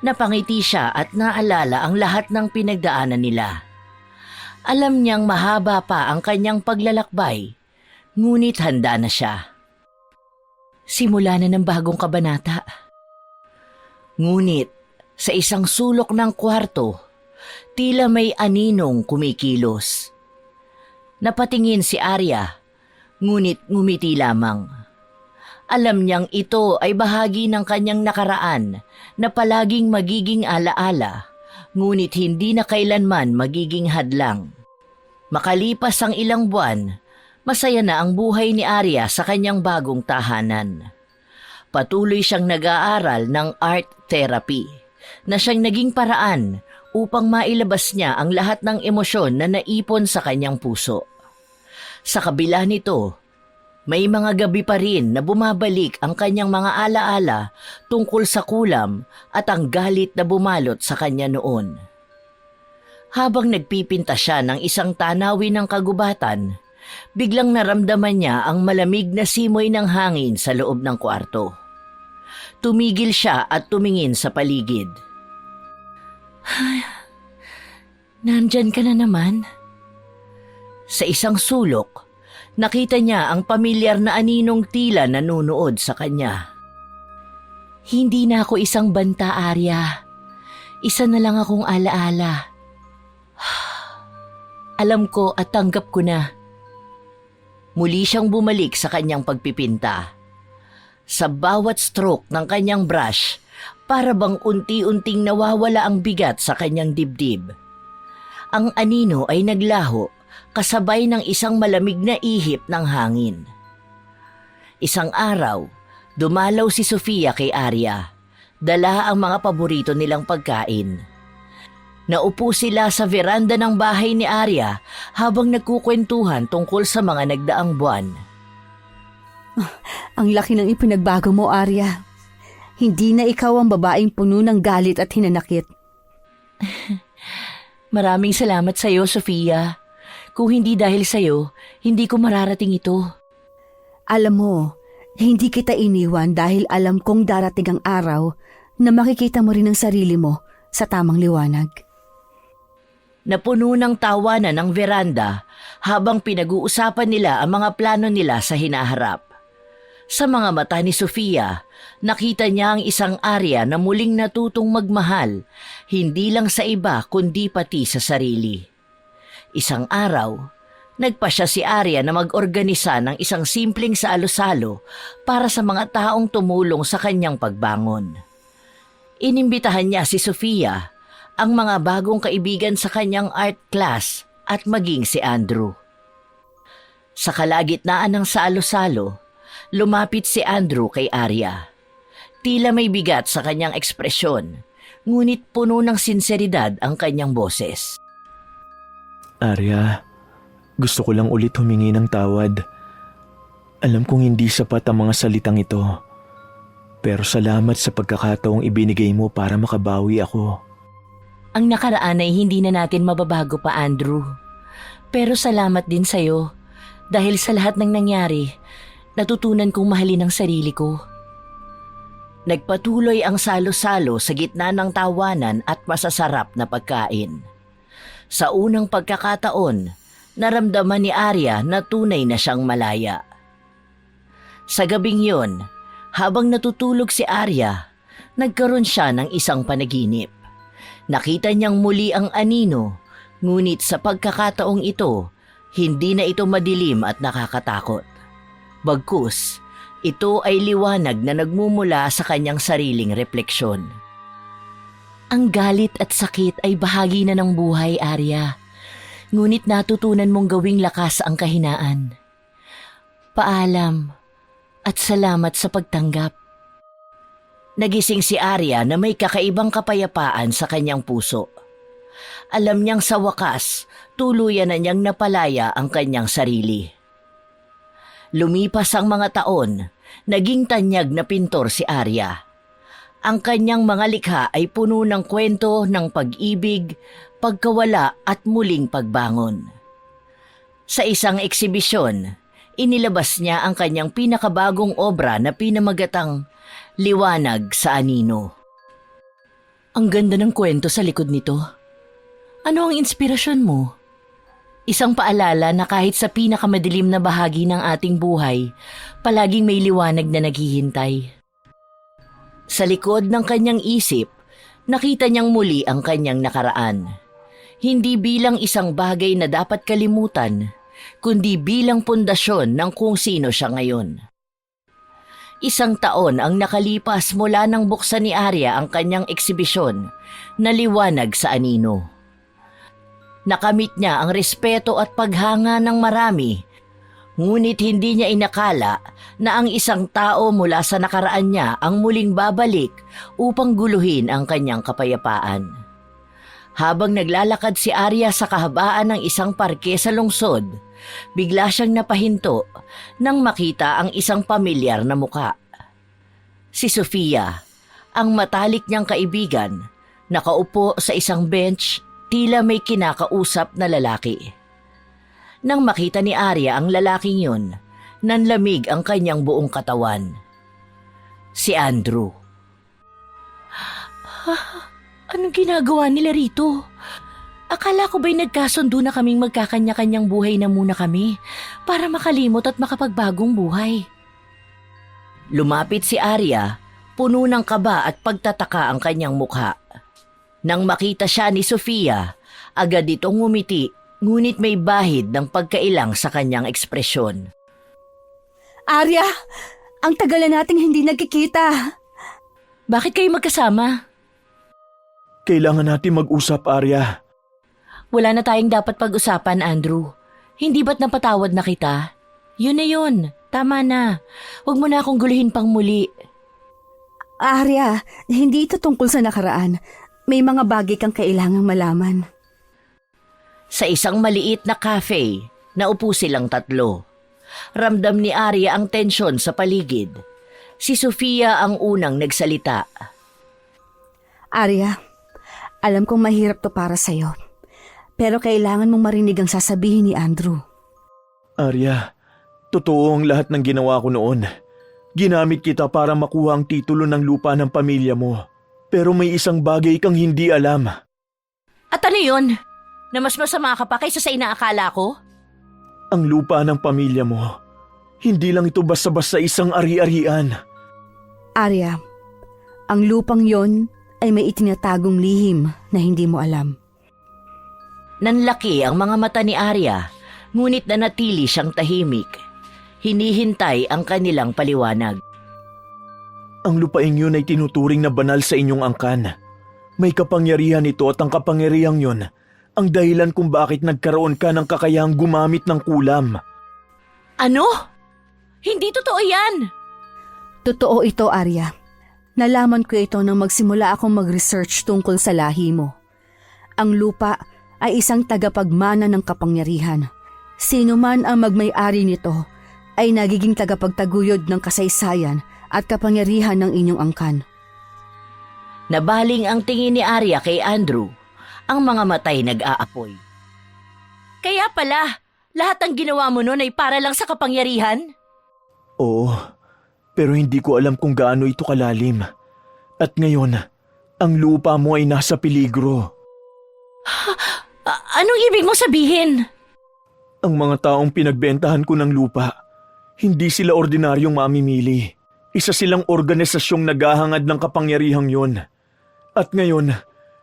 Napangiti siya at naalala ang lahat ng pinagdaanan nila. Alam niyang mahaba pa ang kanyang paglalakbay, ngunit handa na siya. Simula na ng bagong kabanata. Ngunit sa isang sulok ng kwarto, tila may aninong kumikilos. Napatingin si Arya, ngunit ngumiti lamang. Alam niyang ito ay bahagi ng kanyang nakaraan na palaging magiging alaala, ngunit hindi na kailanman magiging hadlang. Makalipas ang ilang buwan, masaya na ang buhay ni Arya sa kanyang bagong tahanan. Patuloy siyang nag-aaral ng art therapy, na siyang naging paraan upang mailabas niya ang lahat ng emosyon na naipon sa kanyang puso. Sa kabila nito, may mga gabi pa rin na bumabalik ang kanyang mga alaala tungkol sa kulam at ang galit na bumalot sa kanya noon. Habang nagpipinta siya ng isang tanawin ng kagubatan, biglang naramdaman niya ang malamig na simoy ng hangin sa loob ng kwarto. tumigil siya at tumingin sa paligid. Nandyan ka na naman. Sa isang sulok, nakita niya ang pamilyar na aninong tila nanunood sa kanya. Hindi na ako isang banta, Arya. Isa na lang akong alaala. Alam ko at tanggap ko na. Muli siyang bumalik sa kanyang pagpipinta. Sa bawat stroke ng kanyang brush, para bang unti-unting nawawala ang bigat sa kanyang dibdib. Ang anino ay naglaho kasabay ng isang malamig na ihip ng hangin. Isang araw, dumalaw si Sofia kay Arya. Dala ang mga paborito nilang pagkain. Naupo sila sa veranda ng bahay ni Arya habang nagkukwentuhan tungkol sa mga nagdaang buwan. Ang laki ng ipinagbago mo, Arya. Hindi na ikaw ang babaeng puno ng galit at hinanakit. Maraming salamat sa iyo, Sofia. Kung hindi dahil sa iyo, hindi ko mararating ito. Alam mo, hindi kita iniwan dahil alam kong darating ang araw na makikita mo rin ang sarili mo sa tamang liwanag. Napuno ng tawanan ng veranda habang pinag-uusapan nila ang mga plano nila sa hinaharap. Sa mga mata ni Sofia, nakita niya ang isang Arya na muling natutong magmahal, hindi lang sa iba kundi pati sa sarili. Isang araw, nagpasya si Arya na mag-organisa ng isang simpleng salo-salo para sa mga taong tumulong sa kanyang pagbangon. Inimbitahan niya si Sofia, ang mga bagong kaibigan sa kanyang art class at maging si Andrew. Sa kalagitnaan ng salo-salo, lumapit si Andrew kay Arya. Tila may bigat sa kanyang ekspresyon, ngunit puno ng sinseridad ang kanyang boses. Arya, gusto ko lang ulit humingi ng tawad. Alam kong hindi sapat ang mga salitang ito. Pero salamat sa pagkakataong ibinigay mo para makabawi ako. Ang nakaraan ay hindi na natin mababago pa, Andrew. Pero salamat din sa'yo. Dahil sa lahat ng nangyari, natutunan kong mahalin ang sarili ko. Nagpatuloy ang salo-salo sa gitna ng tawanan at masasarap na pagkain. Sa unang pagkakataon, naramdaman ni Arya na tunay na siyang malaya. Sa gabing yon, habang natutulog si Arya, nagkaroon siya ng isang panaginip. Nakita niyang muli ang anino, ngunit sa pagkakataong ito, hindi na ito madilim at nakakatakot. Bagkus, ito ay liwanag na nagmumula sa kanyang sariling refleksyon. Ang galit at sakit ay bahagi na ng buhay, Arya. Ngunit natutunan mong gawing lakas ang kahinaan. Paalam at salamat sa pagtanggap. Nagising si Arya na may kakaibang kapayapaan sa kanyang puso. Alam niyang sa wakas, tuluyan na niyang napalaya ang kanyang sarili. Lumipas ang mga taon, naging tanyag na pintor si Arya. Ang kanyang mga likha ay puno ng kwento ng pag-ibig, pagkawala at muling pagbangon. Sa isang eksibisyon, inilabas niya ang kanyang pinakabagong obra na pinamagatang Liwanag sa Anino. Ang ganda ng kwento sa likod nito. Ano ang inspirasyon mo? Isang paalala na kahit sa pinakamadilim na bahagi ng ating buhay, palaging may liwanag na naghihintay. Sa likod ng kanyang isip, nakita niyang muli ang kanyang nakaraan. Hindi bilang isang bagay na dapat kalimutan, kundi bilang pundasyon ng kung sino siya ngayon. Isang taon ang nakalipas mula nang buksan ni Arya ang kanyang eksibisyon na Liwanag sa Anino. Nakamit niya ang respeto at paghanga ng marami, ngunit hindi niya inakala na ang isang tao mula sa nakaraan niya ang muling babalik upang guluhin ang kanyang kapayapaan. Habang naglalakad si Arya sa kahabaan ng isang parke sa lungsod, bigla siyang napahinto nang makita ang isang pamilyar na muka. Si Sofia, ang matalik niyang kaibigan, nakaupo sa isang bench, tila may kinakausap na lalaki. Nang makita ni Arya ang lalaking yun, nanlamig ang kanyang buong katawan. si Andrew. Anong ginagawa nila rito? Akala ko ba'y nagkasundo na kaming magkakanya-kanyang buhay na muna kami para makalimot at makapagbagong buhay. Lumapit si Arya, puno ng kaba at pagtataka ang kanyang mukha. Nang makita siya ni Sofia, agad itong ngumiti, ngunit may bahid ng pagkailang sa kanyang ekspresyon. Arya, ang tagal na nating hindi nagkikita. Bakit kayo magkasama? Kailangan natin mag-usap, Arya. Wala na tayong dapat pag-usapan, Andrew. Hindi ba't napatawad na kita? Yun na yun. Tama na. Huwag mo na akong guluhin pang muli. Arya, hindi ito tungkol sa nakaraan. May mga bagay kang kailangang malaman. Sa isang maliit na cafe, naupo silang tatlo. Ramdam ni Arya ang tensyon sa paligid. Si Sofia ang unang nagsalita. Arya, alam kong mahirap to para sa'yo. Pero kailangan mong marinig ang sasabihin ni Andrew. Arya, totoo ang lahat ng ginawa ko noon. Ginamit kita para makuha ang titulo ng lupa ng pamilya mo. Pero may isang bagay kang hindi alam. At ano yun? Na mas masama ka pa kaysa sa inaakala ko? Ang lupa ng pamilya mo, hindi lang ito basta-basta isang ari-arian. Arya, ang lupang yon ay may itinatagong lihim na hindi mo alam. Nanlaki ang mga mata ni Arya, ngunit nanatili siyang tahimik. Hinihintay ang kanilang paliwanag. Ang lupaing yun ay tinuturing na banal sa inyong angkan. May kapangyarihan ito at ang kapangyarihang yun ang dahilan kung bakit nagkaroon ka ng kakayahang gumamit ng kulam. Ano? Hindi totoo yan! Totoo ito, Arya. Nalaman ko ito nang magsimula akong mag-research tungkol sa lahi mo. Ang lupa ay isang tagapagmana ng kapangyarihan. Sino man ang magmay-ari nito ay nagiging tagapagtaguyod ng kasaysayan at kapangyarihan ng inyong angkan. Nabaling ang tingin ni Arya kay Andrew. Ang mga matay nag-aapoy. Kaya pala, lahat ng ginawa mo noon ay para lang sa kapangyarihan? Oo, pero hindi ko alam kung gaano ito kalalim. At ngayon, ang lupa mo ay nasa peligro. Anong ibig mo sabihin? Ang mga taong pinagbentahan ko ng lupa, hindi sila ordinaryong mamimili. Isa silang organisasyong naghahangad ng kapangyarihang yon. At ngayon,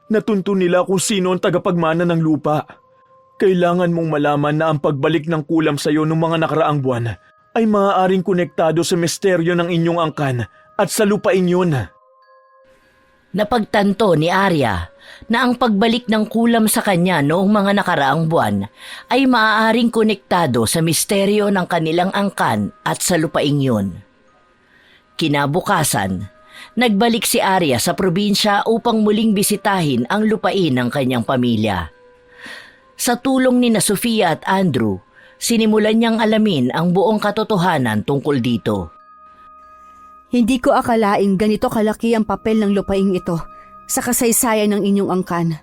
natunto nila kung sino ang tagapagmana ng lupa. Kailangan mong malaman na ang pagbalik ng kulam sa iyo noong mga nakaraang buwan ay maaaring konektado sa misteryo ng inyong angkan at sa lupain yun. Napagtanto ni Arya na ang pagbalik ng kulam sa kanya noong mga nakaraang buwan ay maaaring konektado sa misteryo ng kanilang angkan at sa lupaing yun. Kinabukasan, nagbalik si Arya sa probinsya upang muling bisitahin ang lupain ng kanyang pamilya. Sa tulong ni Sofia at Andrew, sinimulan niyang alamin ang buong katotohanan tungkol dito. Hindi ko akalaing ganito kalaki ang papel ng lupaing ito sa kasaysayan ng inyong angkan.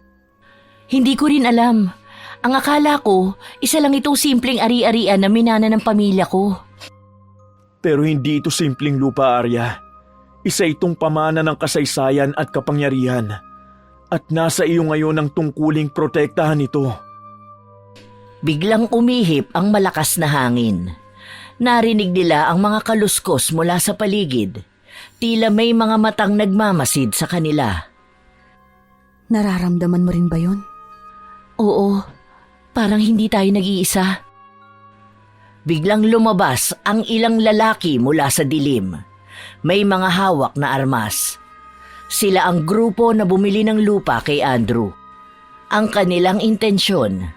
Hindi ko rin alam. Ang akala ko, isa lang itong simpleng ari-arian na minana ng pamilya ko. Pero hindi ito simpleng lupa, Arya. Isa itong pamana ng kasaysayan at kapangyarihan. At nasa iyo ngayon ang tungkuling protektahan ito. Biglang umihip ang malakas na hangin. Narinig nila ang mga kaluskos mula sa paligid. Tila may mga matang nagmamasid sa kanila. Nararamdaman mo rin ba yun? Oo, parang hindi tayo nag-iisa. Biglang lumabas ang ilang lalaki mula sa dilim. May mga hawak na armas. Sila ang grupo na bumili ng lupa kay Andrew. Ang kanilang intensyon,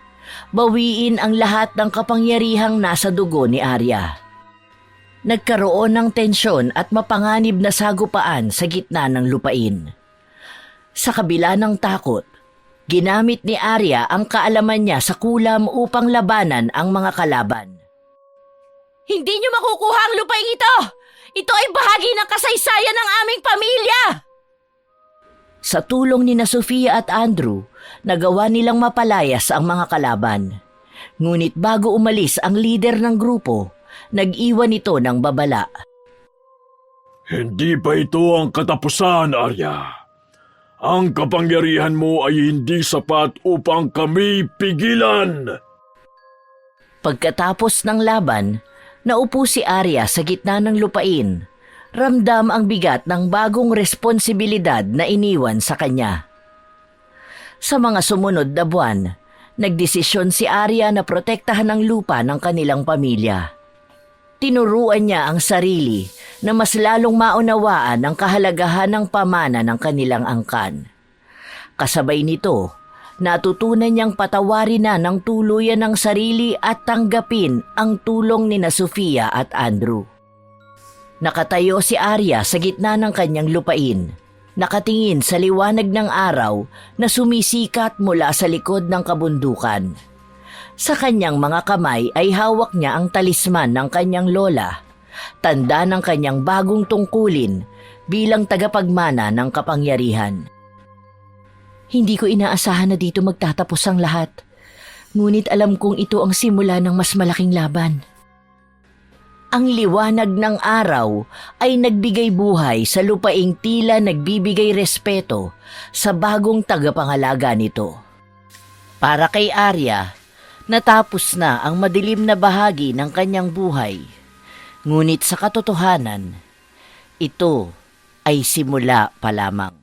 bawiin ang lahat ng kapangyarihang nasa dugo ni Arya. Nagkaroon ng tensyon at mapanganib na sagupaan sa gitna ng lupain. Sa kabila ng takot, ginamit ni Arya ang kaalaman niya sa kulam upang labanan ang mga kalaban. Hindi niyo makukuha ang lupain ito! Ito ay bahagi ng kasaysayan ng aming pamilya! Sa tulong ni Sofia at Andrew, nagawa nilang mapalayas ang mga kalaban. Ngunit bago umalis ang lider ng grupo, nag-iwan ito ng babala. Hindi pa ito ang katapusan, Arya. Ang kapangyarihan mo ay hindi sapat upang kami pigilan. Pagkatapos ng laban, naupo si Arya sa gitna ng lupain. Ramdam ang bigat ng bagong responsibilidad na iniwan sa kanya. Sa mga sumunod na buwan, nagdesisyon si Arya na protektahan ang lupa ng kanilang pamilya. Tinuruan niya ang sarili na mas lalong maunawaan ang kahalagahan ng pamana ng kanilang angkan. Kasabay nito, natutunan niyang patawarin na ng tuluyan ng sarili at tanggapin ang tulong ni na Sofia at Andrew. Nakatayo si Arya sa gitna ng kanyang lupain, nakatingin sa liwanag ng araw na sumisikat mula sa likod ng kabundukan. Sa kanyang mga kamay ay hawak niya ang talisman ng kanyang lola, tanda ng kanyang bagong tungkulin bilang tagapagmana ng kapangyarihan. Hindi ko inaasahan na dito magtatapos ang lahat, ngunit alam kong ito ang simula ng mas malaking laban. Ang liwanag ng araw ay nagbigay buhay sa lupaing tila nagbibigay respeto sa bagong tagapangalaga nito. Para kay Arya, natapos na ang madilim na bahagi ng kanyang buhay. Ngunit sa katotohanan, ito ay simula pa lamang.